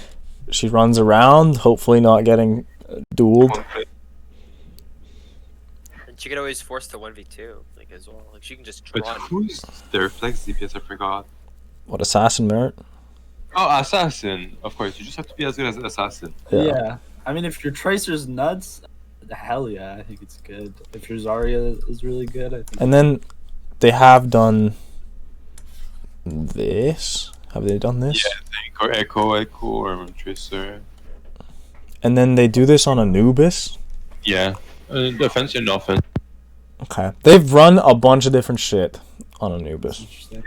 She runs around, hopefully not getting dueled. And she could always force the 1v2 like as well. Like she can just But run. who's their flex DPS? I forgot. What, Assassin Merit? Oh, Assassin. Of course, you just have to be as good as Assassin. Yeah. I mean, if your Tracer's nuts, hell yeah, I think it's good. If your Zarya is really good, I think. And then they have done this. Have they done this? Yeah, Echo, or Tracer. And then they do this on Anubis. Yeah. Defense and offense. Okay. They've run a bunch of different shit on Anubis. Interesting.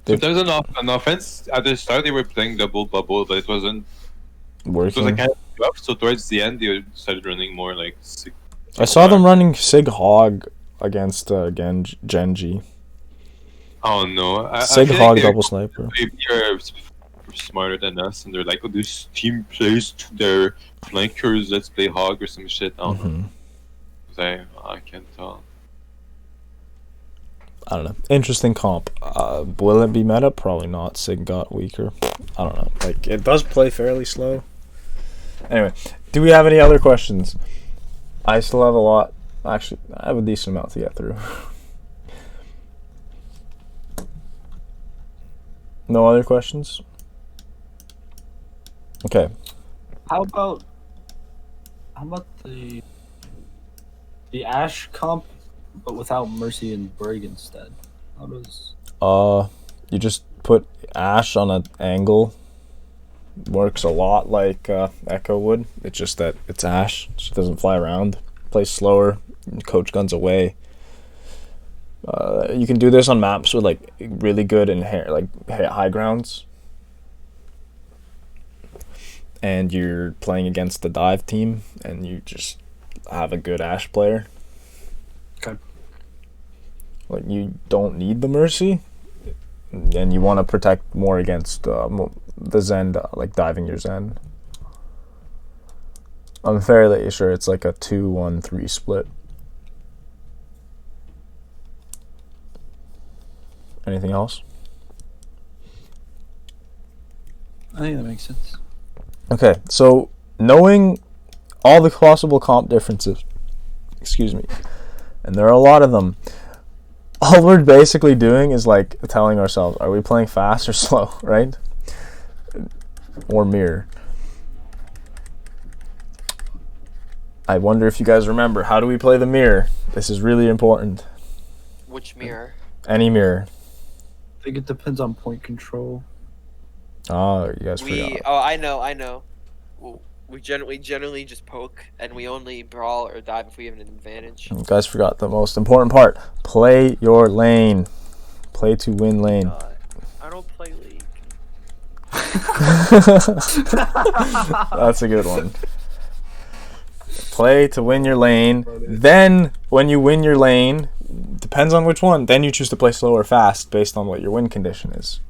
So there's an offense. At the start, they were playing double bubble, but it wasn't. It was Working. like kind of rough. So towards the end, they started running more like. I saw them running Sig Hog against Genji. Oh no! I Sig feel Hog like double sniper. they're smarter than us, and they're like, "Oh, this team plays to their flankers. Let's play Hog or some shit." I don't know. Mhm. I can't tell. I don't know. Interesting comp. Will it be meta? Probably not. Sig got weaker. I don't know. Like, it does play fairly slow. Anyway, do we have any other questions? I still have a lot. Actually, I have a decent amount to get through. No other questions? Okay. How about the Ash comp, but without Mercy and Brig instead? How does? You just put Ash on an angle. Works a lot like Echo would. It's just that it's Ash. She doesn't fly around. Plays slower. Coach guns away. You can do this on maps with like really good high grounds. and you're playing against the dive team, and you just have a good Ashe player. Okay. Like, you don't need the Mercy, and you want to protect more against the Zen, like diving your Zen. I'm fairly sure it's like a 2-1-3 split. Anything else? I think that makes sense. Okay, so knowing all the possible comp differences, excuse me, and there are a lot of them, all we're basically doing is like telling ourselves, are we playing fast or slow, right? Or mirror. I wonder if you guys remember, how do we play the mirror? This is really important. Which mirror? Any mirror. I think it depends on point control. Oh, you guys forgot. Oh, I know. We generally just poke, and we only brawl or dive if we have an advantage. You guys forgot the most important part. Play your lane. Play to win lane. I don't play League. That's a good one. Play to win your lane. Then, when you win your lane, depends on which one, then you choose to play slow or fast based on what your win condition is.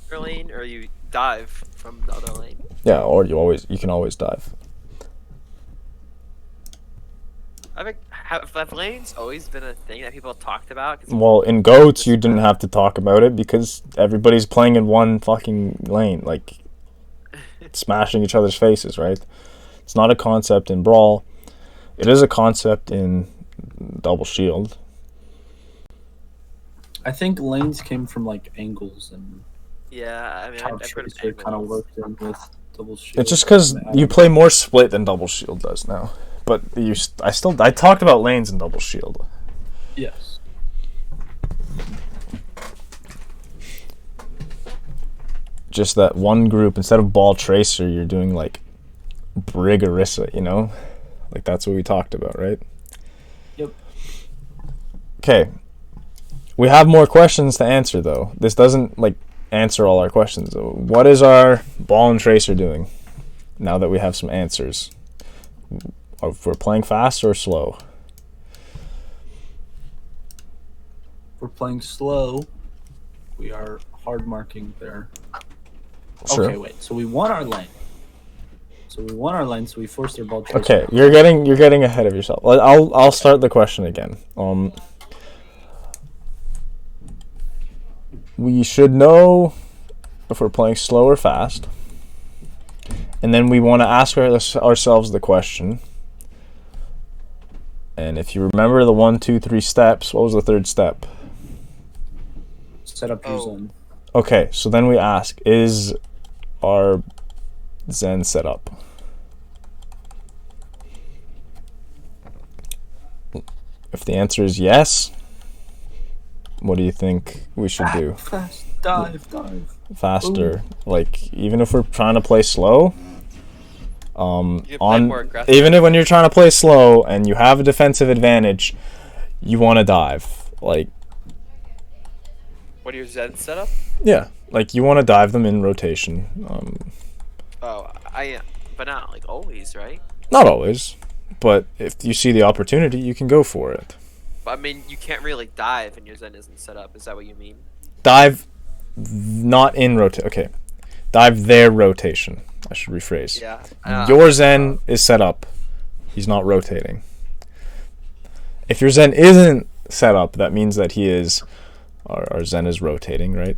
Your lane, or you dive from the other lane. Yeah, or you can always dive. I think have lanes always been a thing that people have talked about? 'Cause Well, in GOATs, you didn't have to talk about it because everybody's playing in one fucking lane, like smashing each other's faces, right? It's not a concept in Brawl. It is a concept in Double Shield. I think lanes came from like angles and yeah, I mean, top I've heard of tracer kind of angles. worked in with double shield. It's just because you play more split than Double Shield does now. But I talked about lanes in Double Shield. Yes. Just that one group, instead of Ball Tracer, you're doing like Brig Orisa, you know? Like, that's what we talked about, right? Yep. Okay. We have more questions to answer, though. This doesn't, like, answer all our questions. What is our Ball and Tracer doing now that we have some answers? If we're playing fast or slow? If we're playing slow, we are hard marking there. Sure. Okay, wait. So we won our lane. So we forced their ball tracer. Okay, you're getting ahead of yourself. I'll start the question again. We should know if we're playing slow or fast, and then we want to ask ourselves the question. And if you remember the 1, 2, 3 steps, what was the third step? Set up your zone. Okay, so then we ask, is our Zen set up? If the answer is yes, what do you think we should do? Fast, dive. Faster. Like, even if we're trying to play slow, You play more aggressive. even if when you're trying to play slow and you have a defensive advantage, you want to dive. Like, What are your Zen setup? yeah, like you want to dive them in rotation. Oh, but not like always, right? Not always, but if you see the opportunity, you can go for it. But I mean, you can't really dive and your Zen isn't set up. Is that what you mean? Dive, not in rotation. Okay, dive their rotation. I should rephrase. Yeah. Your Zen is set up. He's not rotating. If your Zen isn't set up, that means that he is. Our Zen is rotating, right?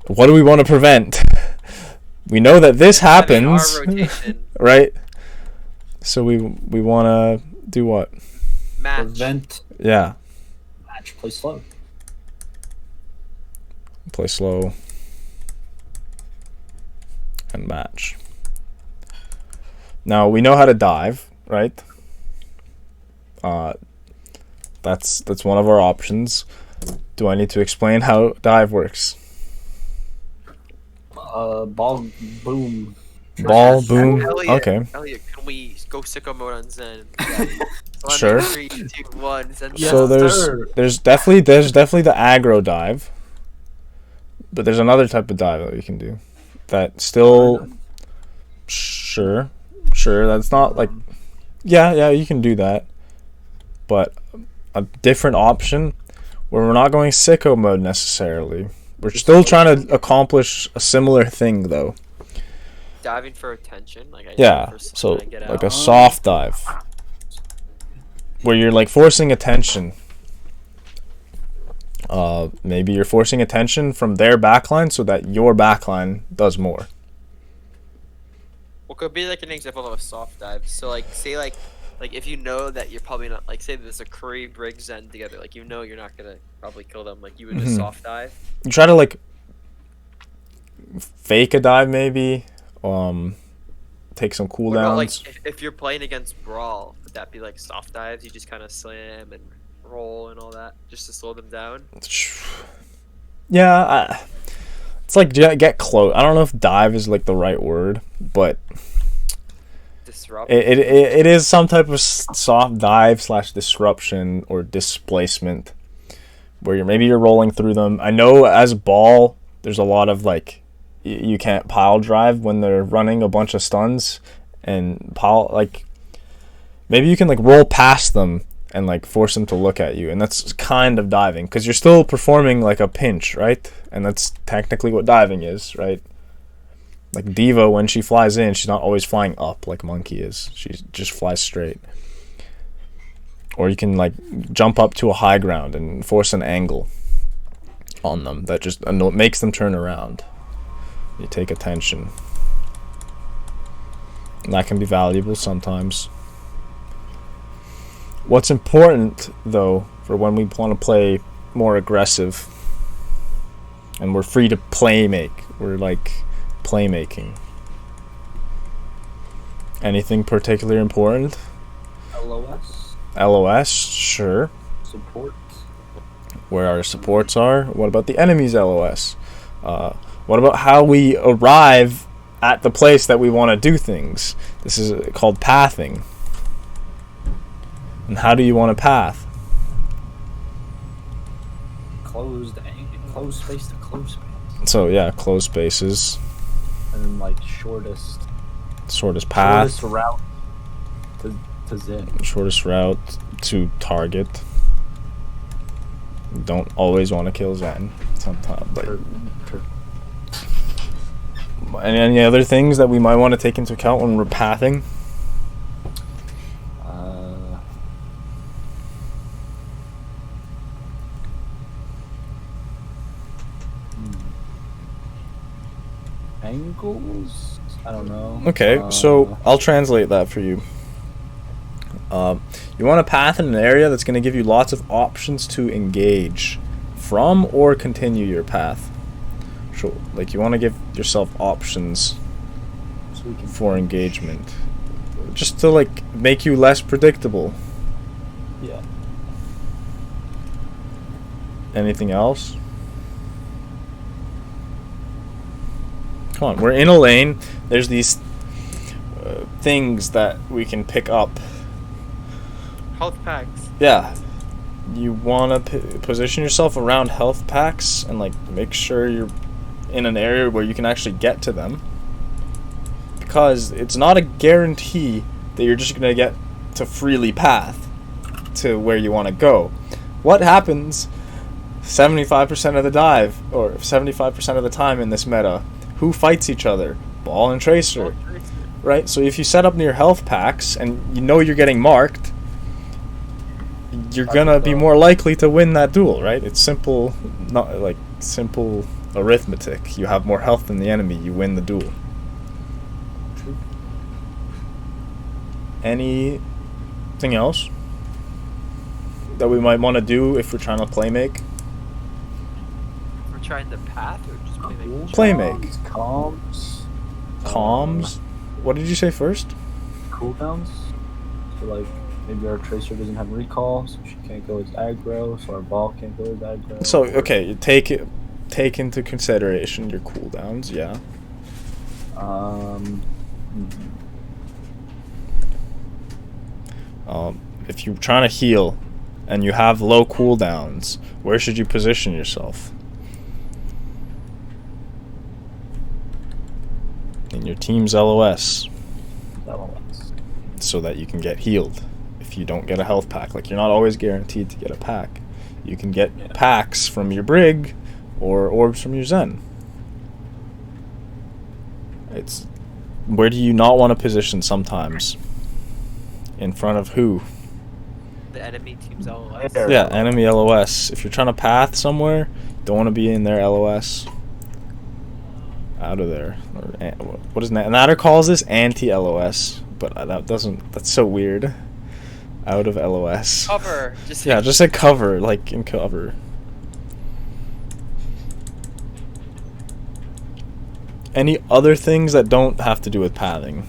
What do we want to prevent? We know that this happens, Our rotation right? So we want to do what? match. Prevent Yeah, match. Play slow. play slow and match. Now we know how to dive, right? That's one of our options. Do I need to explain how dive works? Ball boom. Ball, boom. Elliot, Okay. Elliot, can we go sicko mode on Zen? Sure. 3, 2, 1. Zen. Yes, So sir. there's definitely the aggro dive. But there's another type of dive that you can do. That still, sure, that's not like, yeah, you can do that. But a different option where we're not going sicko mode necessarily. We're still trying to accomplish a similar thing though. Diving for attention, like I Yeah, for so someone to get like out. a soft dive where you're like forcing attention. Maybe you're forcing attention from their backline so that your backline does more. What could be like an example of a soft dive? So like say like if you know that you're probably not, like say there's a Curry, Briggs, Zen together, like you know you're not gonna probably kill them, like you would just soft dive. You try to like fake a dive maybe, take some What about like cooldowns. if you're playing against Brawl, would that be like soft dives? You just kind of slam and roll and all that just to slow them down. Yeah, it's like get close. I don't know if dive is like the right word, but Disrupt. it is some type of soft dive / disruption or displacement where maybe you're rolling through them. I know as ball there's a lot of like you can't pile drive when they're running a bunch of stuns, and pile like maybe you can like roll past them and like force them to look at you, and that's kind of diving because you're still performing like a pinch, right? And that's technically what diving is, right? Like D.Va, when she flies in, she's not always flying up like Monkey is. She just flies straight. Or you can like jump up to a high ground and force an angle on them that just makes them turn around. You take attention. And that can be valuable sometimes. What's important, though, for when we want to play more aggressive and we're free to we're like playmaking. Anything particularly important? LOS LOS, sure. support. Where our supports are. What about the enemy's LOS? What about how we arrive at the place that we want to do things? This is called pathing. And how do you want to path? Closed space to closed space. So yeah, closed spaces, And then like shortest path, shortest route to Zen. shortest route to target. You don't always want to kill Zen sometimes, but any other things that we might want to take into account when we're pathing? Angles? I don't know. Okay, so I'll translate that for you. You want to path in an area that's going to give you lots of options to engage from or continue your path. So, like, you want to give yourself options so we can for engagement, just to like make you less predictable. Yeah. Anything else? Come on, we're in a lane. There's these things that we can pick up. Health packs. Yeah, you want to position yourself around health packs and like make sure you're in an area where you can actually get to them, because it's not a guarantee that you're just going to get to freely path to where you want to go. What happens 75% of the dive, or 75% of the time in this meta? Who fights each other? Ball and Tracer, right? So if you set up near health packs and you know you're getting marked, you're gonna be more likely to win that duel, right? It's simple, not like simple arithmetic. You have more health than the enemy, you win the duel. Anything else that we might want to do if we're trying to playmake? We're trying to path or just playmaking? Playmake. Comms. Comms? What did you say first? Cooldowns. So like maybe our Tracer doesn't have recall, so she can't go as aggro, so our ball can't go as aggro. So, okay, you take into consideration your cooldowns, yeah. If you're trying to heal and you have low cooldowns, where should you position yourself? in your team's LOS LOS. so that you can get healed if you don't get a health pack. Like, you're not always guaranteed to get a pack. You can get packs from your Brig or orbs from your Zen. It's where do you not want to position sometimes? In front of who? The enemy team's LOS. There. Yeah, enemy LOS. If you're trying to path somewhere, don't want to be in their LOS. Out of there. Or, what is Natter calls this? Anti-LOS. But that doesn't... That's so weird. Out of LOS. Cover. Just Yeah, just say cover. Like, in cover. Any other things that don't have to do with pathing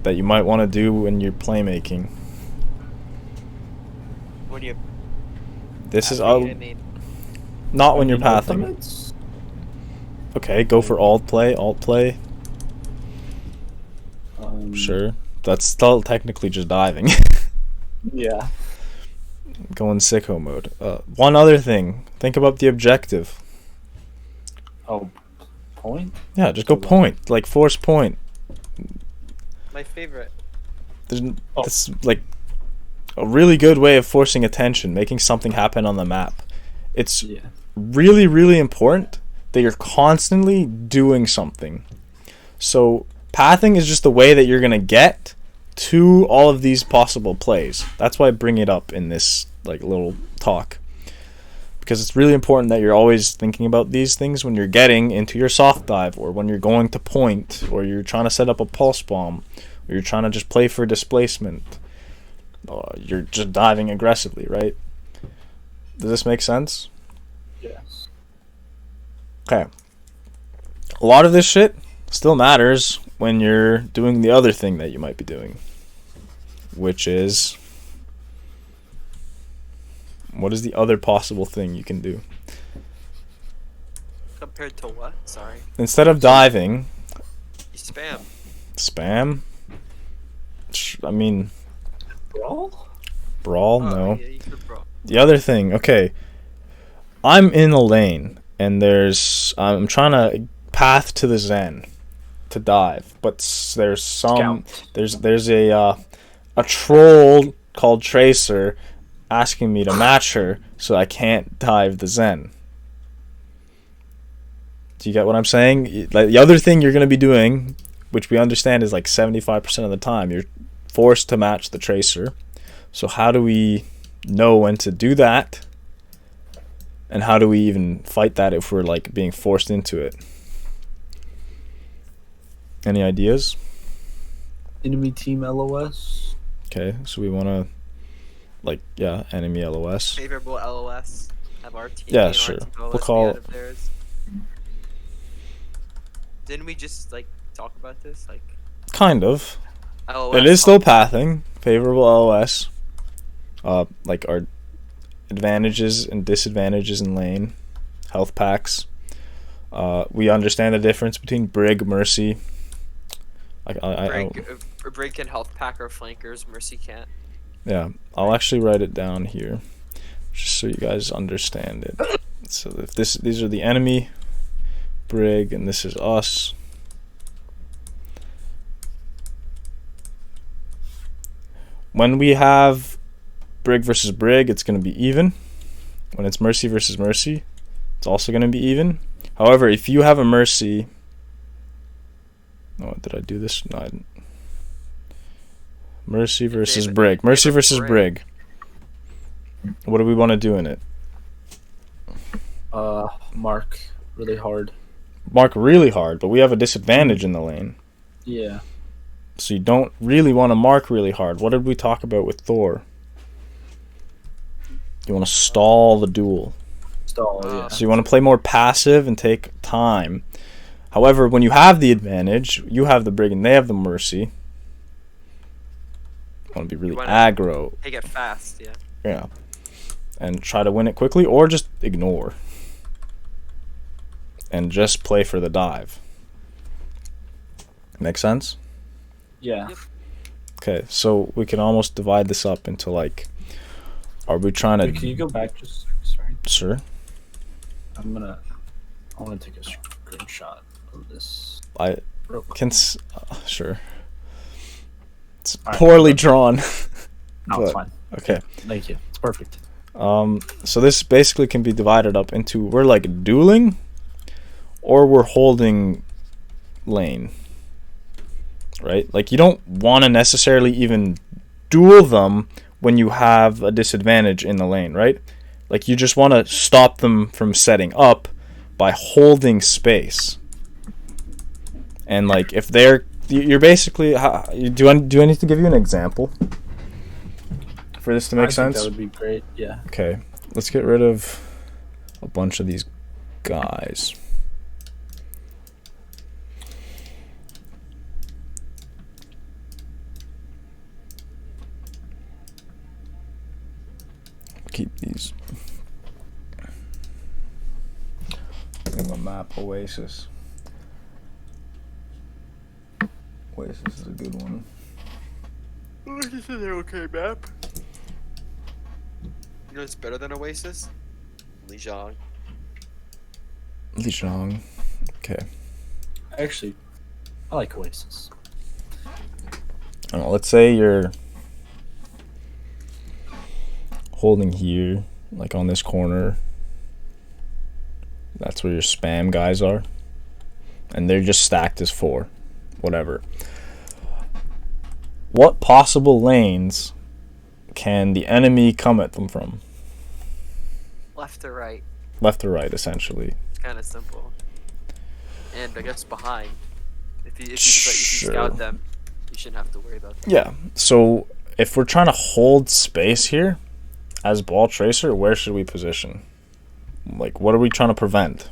that you might want to do when you're playmaking? when you. This is I mean, not when you're You know, pathing. ultimates? Okay, go for alt play. Alt play. Sure. That's still technically just diving. Yeah. Go in sicko mode. One other thing. Think about the objective. Oh, point? Yeah, just go point. Like, force point. my favorite. That's like a really good way of forcing attention, making something happen on the map. It's Yeah. really, really important that you're constantly doing something. So pathing is just the way that you're going to get to all of these possible plays. That's why I bring it up in this like little talk. Because it's really important that you're always thinking about these things when you're getting into your soft dive, or when you're going to point, or you're trying to set up a pulse bomb, or you're trying to just play for displacement. You're just diving aggressively, right? Does this make sense? Yes. Okay. A lot of this shit still matters when you're doing the other thing that you might be doing, which is, what is the other possible thing you can do? Compared to what? Sorry. Instead of diving, You spam. spam? I mean, Brawl? brawl? Oh, No. Yeah, you could bro. The other thing, okay. I'm in a lane, and I'm trying to path to the Zen to dive, but there's Scout. there's a troll called Tracer asking me to match her, so I can't dive the Zen. Do you get what I'm saying? Like, the other thing you're going to be doing, which we understand is like 75% of the time, you're forced to match the Tracer. So how do we know when to do that? And how do we even fight that if we're like being forced into it? Any ideas? Enemy team LOS? Okay, so we want to, like, yeah, enemy LOS. Favorable LOS. Have our team. Yeah, and our sure. team We'll LOS call- be out of theirs. Didn't we just like talk about this? Like Kind of. LOS. It is still pathing. Favorable LOS. Like our advantages and disadvantages in lane. Health packs. We understand the difference between Brig, Mercy. Brig can health pack our flankers. Mercy can't. Yeah, I'll actually write it down here, just so you guys understand it. So if these are the enemy, Brig, and this is us. When we have Brig versus Brig, it's going to be even. When it's Mercy versus Mercy, it's also going to be even. However, if you have a Mercy... Oh, did I do this? No, I didn't. Mercy versus David- Brig. Mercy David versus Brig. Brig. What do we want to do in it? Mark. Really hard. Mark really hard, but we have a disadvantage in the lane. Yeah. So you don't really want to mark really hard. What did we talk about with Thor? You want to stall the duel. Stall, yeah. So you want to play more passive and take time. However, when you have the advantage, you have the Brig and they have the Mercy. You want to be really wanna- aggro. Take it fast. Yeah. Yeah. And try to win it quickly, or just ignore. And just play for the dive. Make sense? Yeah. Okay, so we can almost divide this up into like, are we trying Wait, can you to... go back just a sec? Sorry. Sure. I want to take a screenshot of this. real quick. Sure. It's Alright. poorly drawn. No, but- it's fine. Okay. Thank you. It's perfect. So this basically can be divided up into we're like dueling or we're holding lane. Right? Like you don't want to necessarily even duel them when you have a disadvantage in the lane, right? Like you just want to stop them from setting up by holding space. And like if you're basically do I need to give you an example for this to make I sense? think that would be great. Yeah. Okay, let's get rid of a bunch of these guys. Keep these. Give a map Oasis. Oasis is a good one. Oasis is an okay map. You know what's better than Oasis? Lijiang. Lijiang. Okay. Actually, I like Oasis. I don't know, let's say you're holding here, like on this corner. That's where your spam guys are. And they're just stacked as 4. Whatever. What possible lanes can the enemy come at them from? Left or right. Left or right, essentially. It's kind of simple. And I guess behind. If you Sure. scout them, you shouldn't have to worry about that. Yeah. So if we're trying to hold space here as ball tracer, where should we position? Like, what are we trying to prevent?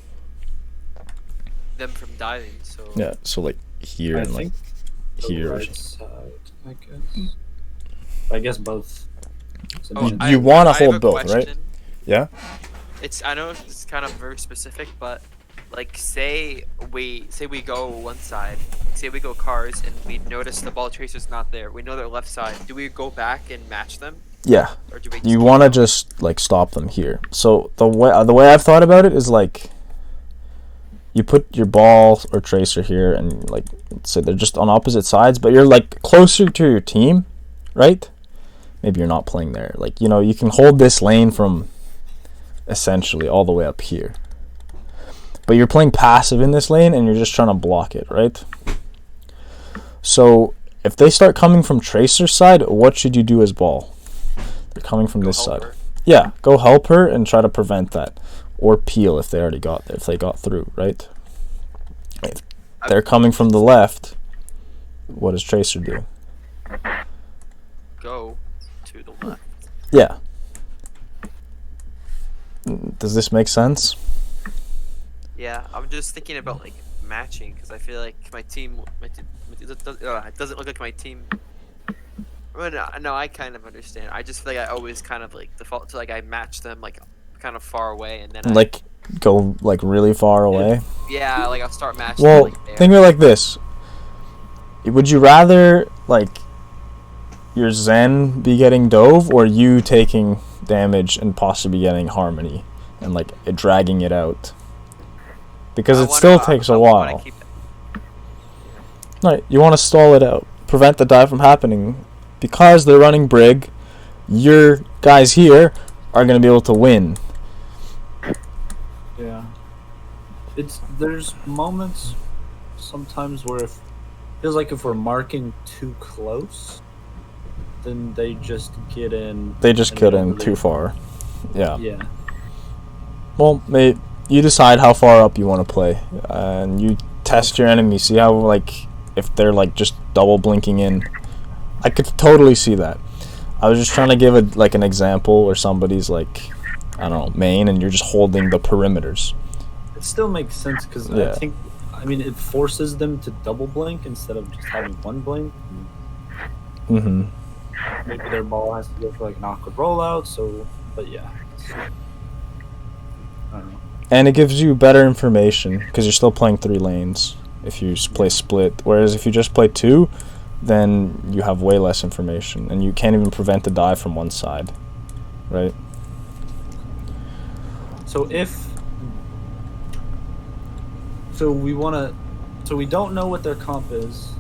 Them from diving. So Yeah. So like here I and like think the here. right side, I guess. I guess both. So Oh, You wanna I have hold a both, right? question. Yeah. I know it's kind of very specific, but like say we go one side, say we go cars and we notice the ball tracer's not there. We know they're left side. Do we go back and match them, Yeah. or do we? You want to just like stop them here. So the way I've thought about it is like you put your ball or tracer here and like say they're just on opposite sides, but you're like closer to your team, right? Maybe you're not playing there. Like, you know, you can hold this lane from essentially all the way up here. But you're playing passive in this lane and you're just trying to block it, right? So if they start coming from tracer side, what should you do as ball? They're coming from Go this help side. her. Yeah, go help her and try to prevent that. Or peel if they already got there, if they got through, right? If they're coming from the left, what does tracer do? Go to the left. Yeah. Does this make sense? Yeah, I'm just thinking about like matching because I feel like it doesn't look like my team. Well, no, I kind of understand. I just feel like I always kind of like default to like I match them like kind of far away and then Like go like really far away? yeah, like I'll start matching. Well, like, there. think of it like this. Would you rather like your Zen be getting dove or you taking damage and possibly getting harmony and like it dragging it out? Because it still takes a while. Right, you want to stall it out, prevent the dive from happening. Because they're running Brig, your guys here are going to be able to win. Yeah. There's moments sometimes where it feels like if we're marking too close, then they just get in. They just and cut we don't in really- too far. Yeah. Yeah. Well, you decide how far up you want to play, and you test your enemy. See how like if they're like just double blinking in. I could totally see that. I was just trying to give an example where somebody's like, I don't know, main, and you're just holding the perimeters. It still makes sense because Yeah. I mean, it forces them to double blink instead of just having one blink. Mm-hmm. Maybe their ball has to go for like an awkward rollout. So, but yeah. I don't know. And it gives you better information because you're still playing 3 lanes if you play split. Whereas if you just play 2, then you have way less information, and you can't even prevent the dive from one side, right? So we want to So we don't know what their comp is.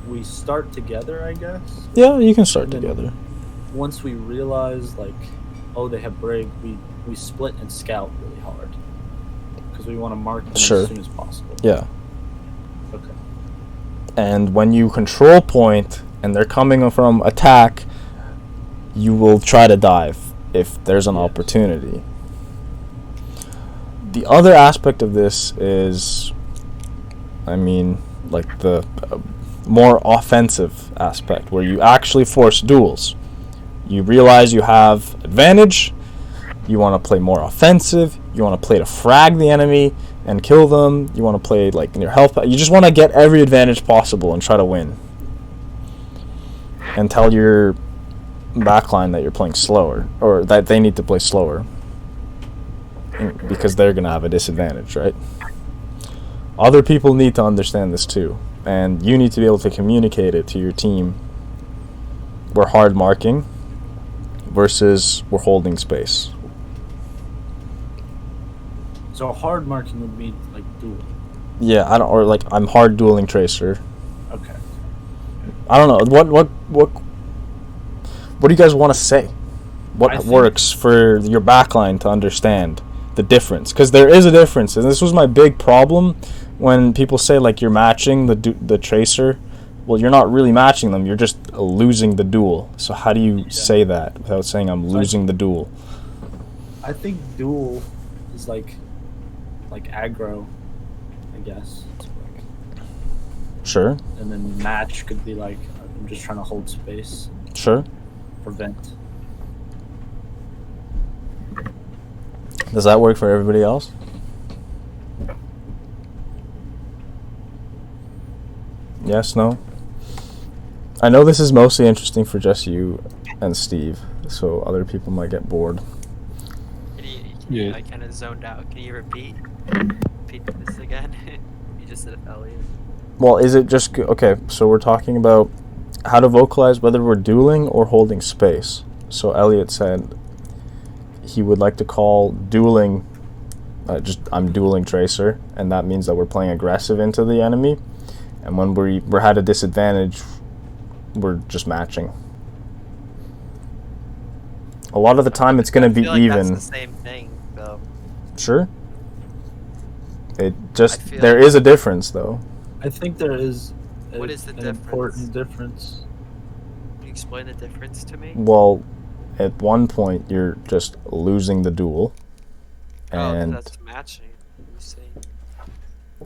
We start together, I guess. Yeah, you can start And then together. Once we realize, like, oh, they have Brig, we split and scout really hard. Because we want to mark them Sure. as soon as possible. Yeah. Okay. And when you control point and they're coming from attack, you will try to dive if there's an Yes. opportunity. The other aspect of this is, I mean, like the more offensive aspect where you actually force duels. You realize you have advantage, you want to play more offensive, you want to play to frag the enemy and kill them, you want to play like in your health, you just want to get every advantage possible and try to win. And tell your backline that you're playing slower, or that they need to play slower. Because they're going to have a disadvantage, right? Other people need to understand this too. And you need to be able to communicate it to your team. We're hard marking versus we're holding space. So hard marking would be like duel. Yeah, I don't, or like I'm hard dueling Tracer. Okay. I don't know. What do you guys want to say? I What think- works for your backline to understand the difference? Because there is a difference, and this was my big problem when people say like you're matching the Tracer. Well, you're not really matching them. You're just losing the duel. So how do you say that without saying I'm losing the duel? I think duel is like aggro, I guess. It's like, Sure, and then match could be like I'm just trying to hold space, sure. prevent. Does that work for everybody else? Yes, no? I know this is mostly interesting for just you and Steve, so other people might get bored. Yeah. I kind of zoned out. Can you repeat this again? You just said Elliot. Well, is it just... Okay, so we're talking about how to vocalize whether we're dueling or holding space. So Elliot said he would like to call dueling... I'm dueling Tracer, and that means that we're playing aggressive into the enemy. And when we're at a disadvantage, we're just matching. A lot of the time, it's going to be I feel like even. That's the same thing, though. Sure. It just I feel there like- is a difference, though. I think there is. What is the an difference? important difference. Can you explain the difference to me? Well, at one point, you're just losing the duel, Oh, and that's matching. You see.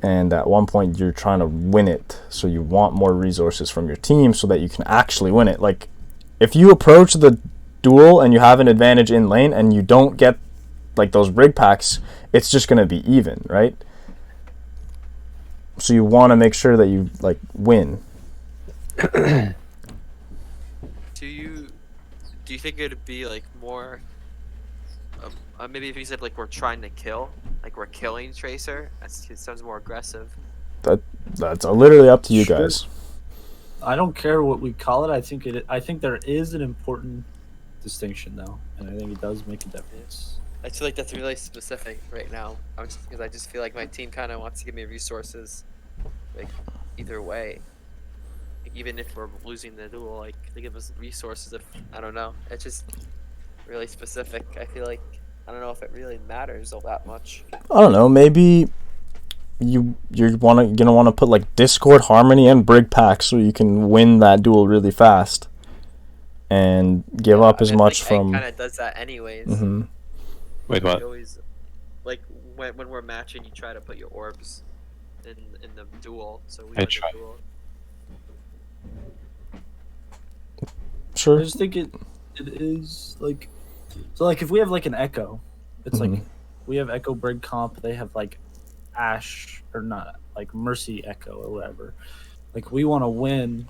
and at one point you're trying to win it, so you want more resources from your team so that you can actually win it. Like, if you approach the duel and you have an advantage in lane and you don't get like those brig packs, it's just going to be even, right? So you want to make sure that you like win. Do you think it'd be like more? Maybe if you said like we're trying to kill, like we're killing Tracer, it sounds more aggressive. That's literally up to you Sure. guys. I don't care what we call it. I think there is an important distinction though, and I think it does make a difference. I feel like that's really specific right now. Because I just feel like my team kind of wants to give me resources, like either way. Like, even if we're losing the duel, like they give us resources. If I don't know, it's just really specific. I feel like I don't know if it really matters all that much. I don't know. Maybe you're gonna want to put like Discord Harmony and Brig packs so you can win that duel really fast, and give up as much from. Kind of does that anyways. Hmm. Wait, You what? always, like when we're matching, you try to put your orbs in the duel, so we I win try. the duel. I Sure. just think it is like, so like if we have like an Echo, it's like Mhm. we have Echo Brig comp, they have like Ash or not like Mercy Echo or whatever. Like we want to win.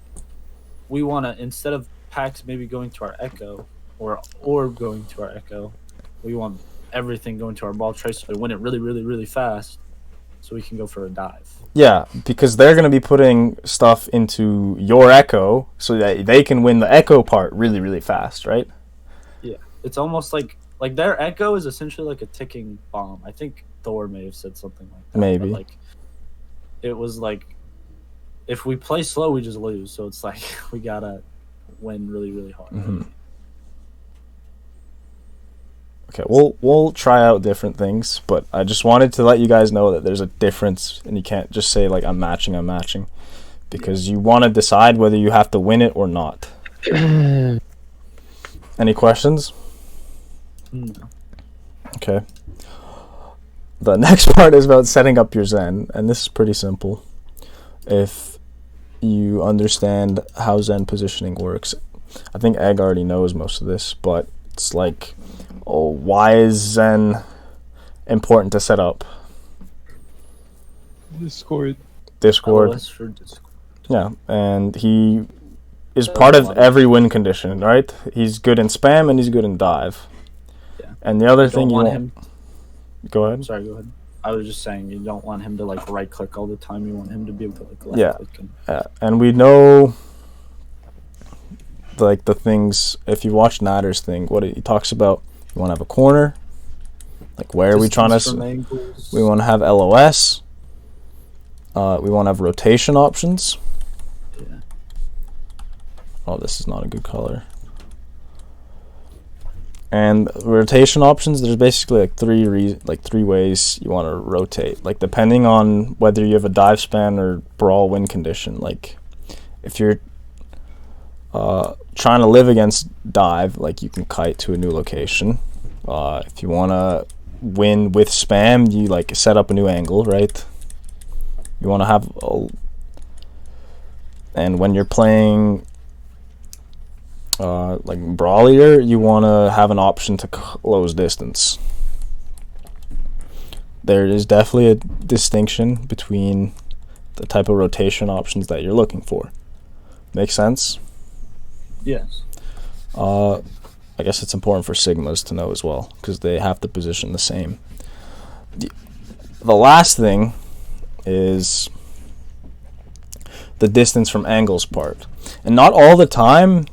We want to, instead of packs maybe going to our Echo or orb going to our Echo, we want everything going to our ball tracer to win it really, really, really fast, so we can go for a dive. Yeah, because they're gonna be putting stuff into your Echo so that they can win the Echo part really, really fast, right? Yeah, it's almost like their Echo is essentially like a ticking bomb. I think Thor may have said something like that. but, Maybe. like it was like if we play slow, we just lose. So it's like we gotta win really, really hard. Mm-hmm. Okay, we'll try out different things, but I just wanted to let you guys know that there's a difference, and you can't just say like I'm matching, because you want to decide whether you have to win it or not. Any questions? No. Okay. The next part is about setting up your Zen, and this is pretty simple. If you understand how Zen positioning works, I think Egg already knows most of this, but it's like, oh, why is Zen important to set up? Discord. LOS for Discord. Yeah, and he is part of every win condition, right? He's good in spam and he's good in dive. Yeah. And the other You thing don't you want want... him. Go ahead. Sorry, go ahead. I was just saying you don't want him to like right click all the time. You want him to be able to like left Yeah. click. And we know, like, the things, if you watch Natter's thing, what he talks about, you want to have a corner, like where are we trying to... We want to have LOS. We want to have rotation options. Yeah. Oh, this is not a good color. And rotation options, there's basically like three ways you want to rotate, like depending on whether you have a dive span or brawl win condition. Like if you're trying to live against dive, like you can kite to a new location. If you want to win with spam, you like set up a new angle, right? You want to have and when you're playing like brawlier, you want to have an option to close distance. There is definitely a distinction between the type of rotation options that you're looking for. Make sense? Yes. I guess it's important for Sigmas to know as well, because they have to position the same. The last thing is the distance from angles part. And not all the time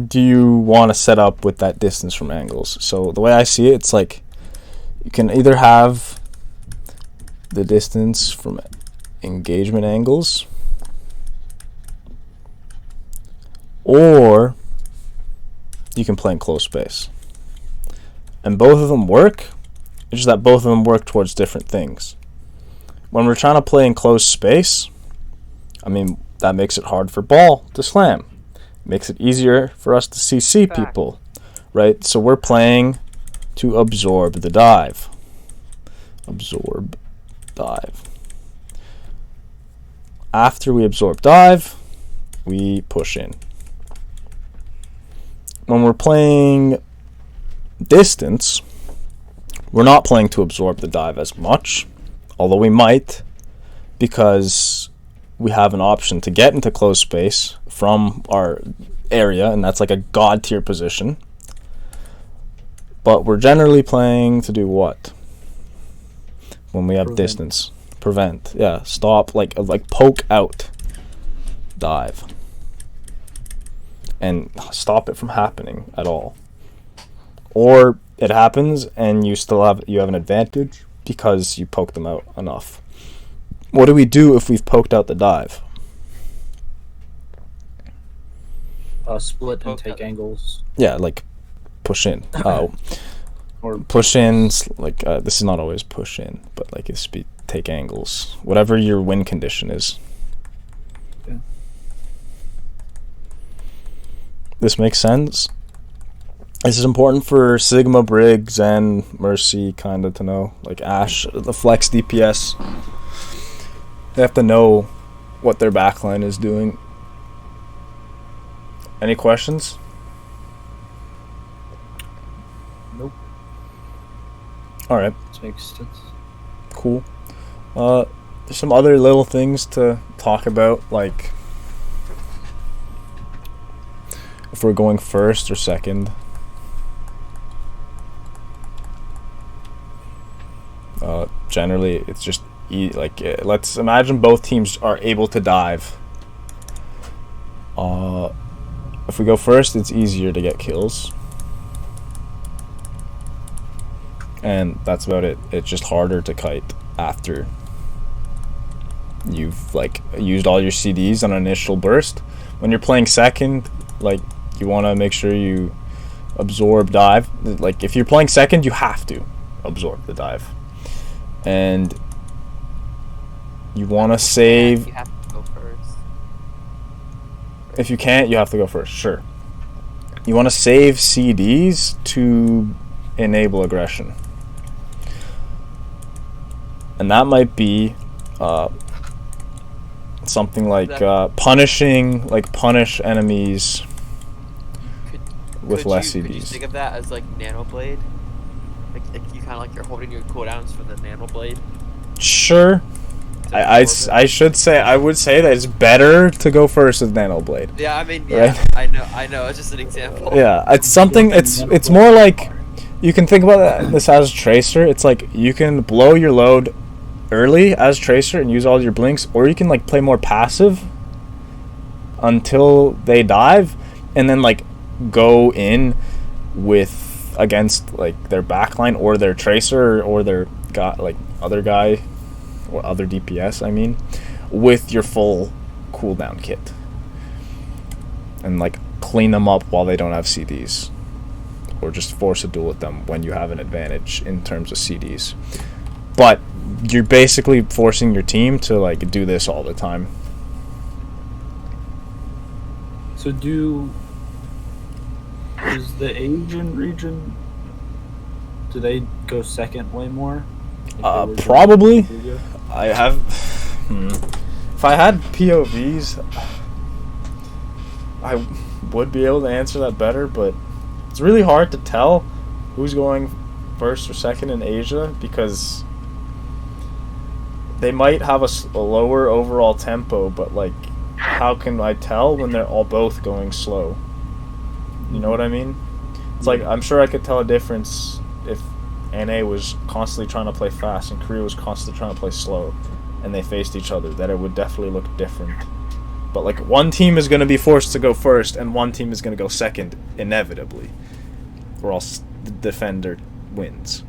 do you want to set up with that distance from angles. So the way I see it, it's like you can either have the distance from engagement angles, or you can play in close space. And both of them work, it's just that both of them work towards different things. When we're trying to play in close space, I mean, that makes it hard for ball to slam. Makes it easier for us to CC people, right? So we're playing to absorb the dive. Absorb dive. After we absorb dive, we push in. When we're playing distance, we're not playing to absorb the dive as much, although we might, because we have an option to get into close space from our area, and that's like a god tier position. But we're generally playing to do what? When we have distance. Prevent. Yeah, stop, like poke out dive. And stop it from happening at all. Or it happens and you have an advantage because you poked them out enough. What do we do if we've poked out the dive? Split and take angles. Yeah, like push in. Or push in, like this is not always push in, but like it's take angles. Whatever your win condition is. Yeah. This makes sense? This is important for Sigma, Briggs, and Mercy kind of to know. Like Ashe, the flex DPS. They have to know what their backline is doing. Any questions? Nope. Alright, Makes sense. cool. There's some other little things to talk about, like if we're going first or second. Generally, it's just let's imagine both teams are able to dive. If we go first, it's easier to get kills. And that's about it. It's just harder to kite after. you've like used all your CDs on an initial burst. When you're playing second, like you want to make sure you absorb dive. Like if you're playing second, you have to absorb the dive, and you want to save. You have to go first. If you can't, you have to go first. Sure. You want to save CDs to enable aggression, and that might be something like punish enemies with less Could you CDs. think of that as like Nano Blade? Like you kind of like you're holding your cooldowns for the Nano Blade. Sure. I would say that it's better to go first with Nano Blade. Yeah, I mean, yeah, Right? I know. It's just an example. Yeah, it's something. It's more like you can think about this as Tracer. It's like you can blow your load early as Tracer and use all your blinks, or you can like play more passive until they dive, and then like go in with against like their backline or their Tracer or their other guy or other DPS. I mean, with your full cooldown kit, and like clean them up while they don't have CDs, or just force a duel with them when you have an advantage in terms of CDs. But you're basically forcing your team to like do this all the time. So is the Asian region, do they go second way more? If they were Probably. to do I have. If I had POVs, I would be able to answer that better, but it's really hard to tell who's going first or second in Asia because they might have a lower overall tempo, but like, how can I tell when they're all both going slow? You know what I mean? It's like, I'm sure I could tell a difference if NA was constantly trying to play fast and Korea was constantly trying to play slow, and they faced each other, that it would definitely look different. But like, one team is going to be forced to go first and one team is going to go second inevitably, or else the defender wins.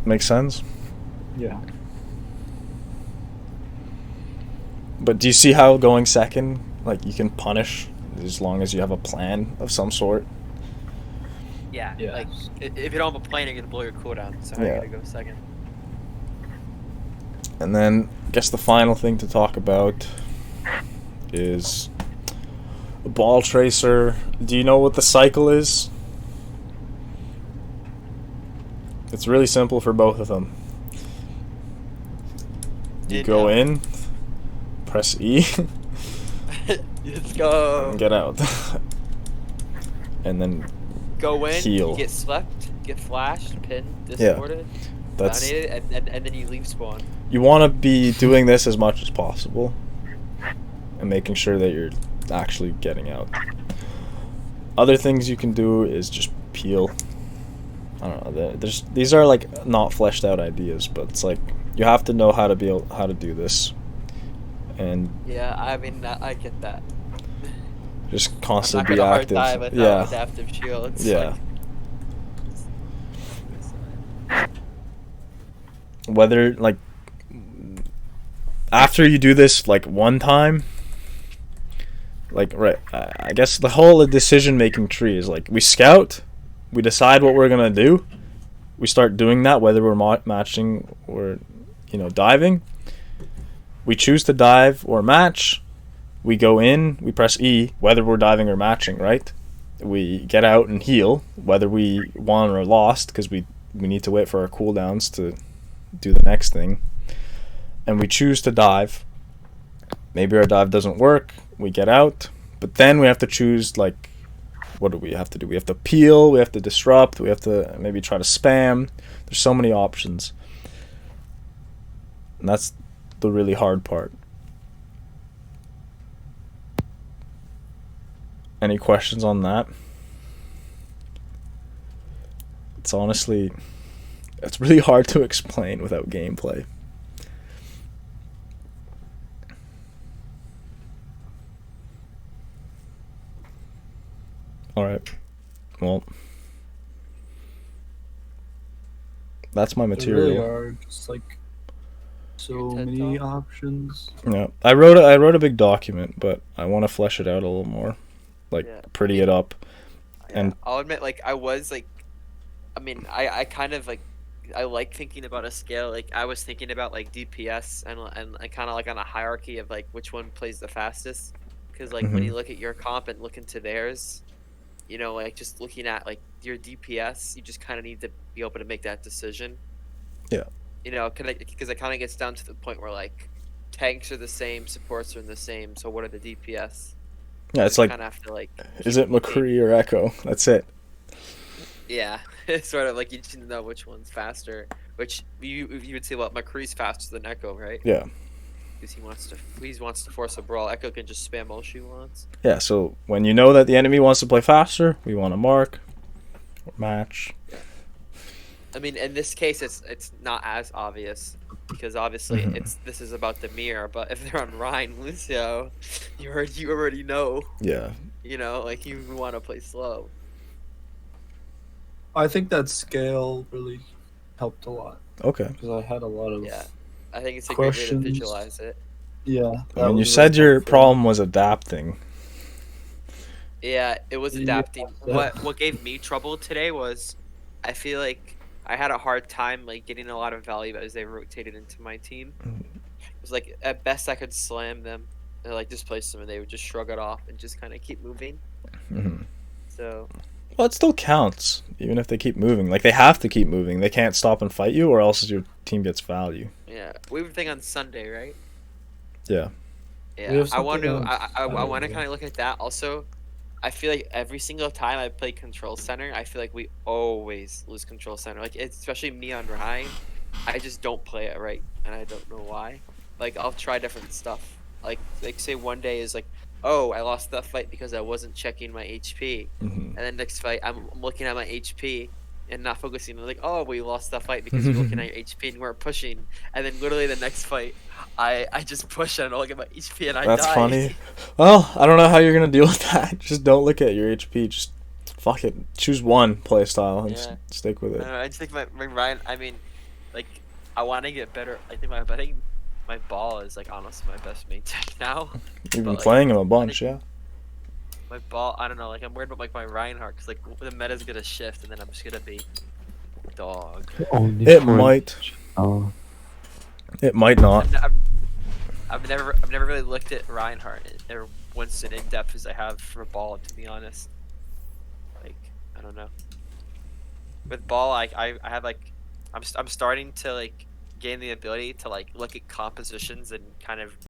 Make sense? Yeah. But do you see how going second, like, you can punish as long as you have a plan of some sort? Yeah, Yeah. like if you don't have a plan, you're gonna blow your cooldown. So how are Yeah. you gonna go second? And then, I guess the final thing to talk about is a ball tracer. Do you know what the cycle is? It's really simple for both of them. You go in, press E, Let's go. and get out. And then Go in. heal. You get slept, get flashed, pinned, Yeah. distorted, that's dominated, and then you leave spawn. you want to be doing this as much as possible and making sure that you're actually getting out. Other things you can do is just peel. I don't know. These are like not fleshed out ideas, but it's like you have to know how to do this, and Yeah, I mean, I get that. just I'm not constantly be gonna hard active. die without Yeah, adaptive shield. It's yeah. like- Whether like after you do this like one time, like right, I guess the whole decision making tree is like we scout, we decide what we're gonna do, we start doing that whether we're matching or diving. We choose to dive or match. We go in, we press E whether we're diving or matching, right? We get out and heal whether we won or lost because we need to wait for our cooldowns to do the next thing. And we choose to dive. Maybe our dive doesn't work, we get out, but then we have to choose, like, what do we have to do? We have to peel, we have to disrupt, we have to maybe try to spam. There's so many options. And that's the really hard part. Any questions on that? It's really hard to explain without gameplay. Alright. Well, That's my There really material. are just like so Your TED many Talk? options. Yeah, I wrote a big document, but I want to flesh it out a little more, like Yeah. pretty it up. Yeah, And- I'll admit, like I was like, I mean, I kind of like, I like thinking about a scale. Like I was thinking about like DPS and kind of like on a hierarchy of like which one plays the fastest. Because like when you look at your comp and look into theirs, you know, like just looking at like your DPS, you just kind of need to be able to make that decision. Yeah. You know, because it kind of gets down to the point where like tanks are the same, supports are the same. So what are the DPS? Yeah, it's like, kind of have to like. is it McCree or Echo? That's it. Yeah, it's sort of like you just need to know which one's faster. Which you would say, well, McCree's faster than Echo, right? Yeah. Because he wants to force a brawl. Echo can just spam all she wants. Yeah, so when you know that the enemy wants to play faster, we want to mark or match. I mean, in this case, it's not as obvious because obviously this is about the mirror. But if they're on Ryan Lucio, you already know. Yeah. You know, like you want to play slow. I think that scale really helped a lot Okay. because I had a lot of Yeah, I think it's a great way to Questions. visualize it. yeah. I that mean, you was said really your helpful. problem was adapting. Yeah, it was Yeah. adapting. What gave me trouble today was I feel like I had a hard time like getting a lot of value as they rotated into my team. It was like at best I could slam them and like displace them and they would just shrug it off and just kind of keep moving. Mhm. So Well, it still counts, even if they keep moving. Like, they have to keep moving. They can't stop and fight you, or else your team gets value. yeah, we have a thing on Sunday, right? Yeah. Yeah, have I want to. something on I want to Saturday. kind of look at that. Also, I feel like every single time I play Control Center, I feel like we always lose Control Center. Like especially me on Ryan, I just don't play it right, and I don't know why. Like I'll try different stuff. Like say one day is like, oh, I lost that fight because I wasn't checking my HP, Mhm. and then next fight I'm looking at my HP and not focusing. Like, oh, we lost that fight because you're looking at your HP and you weren't pushing. And then literally the next fight, I just push and I don't look at my HP and I That's die. funny. Well, I don't know how you're going to deal with that. Just don't look at your HP. Just fuck it. Choose one play style and Yeah. stick with it. I just think my Ryan. I mean, like, I want to get better. I think my ball is like honestly my best main tech now. You've been but, like, playing him a bunch, yeah. My ball, I don't know. Like I'm worried about like my Reinhardt because like the meta's gonna shift and then I'm just gonna be dog. Only It for- might. Oh, It might not. I've never really looked at Reinhardt or Winston in depth as I have for ball, to be honest. Like I don't know. With ball, I have like I'm starting to like gain the ability to like look at compositions and kind of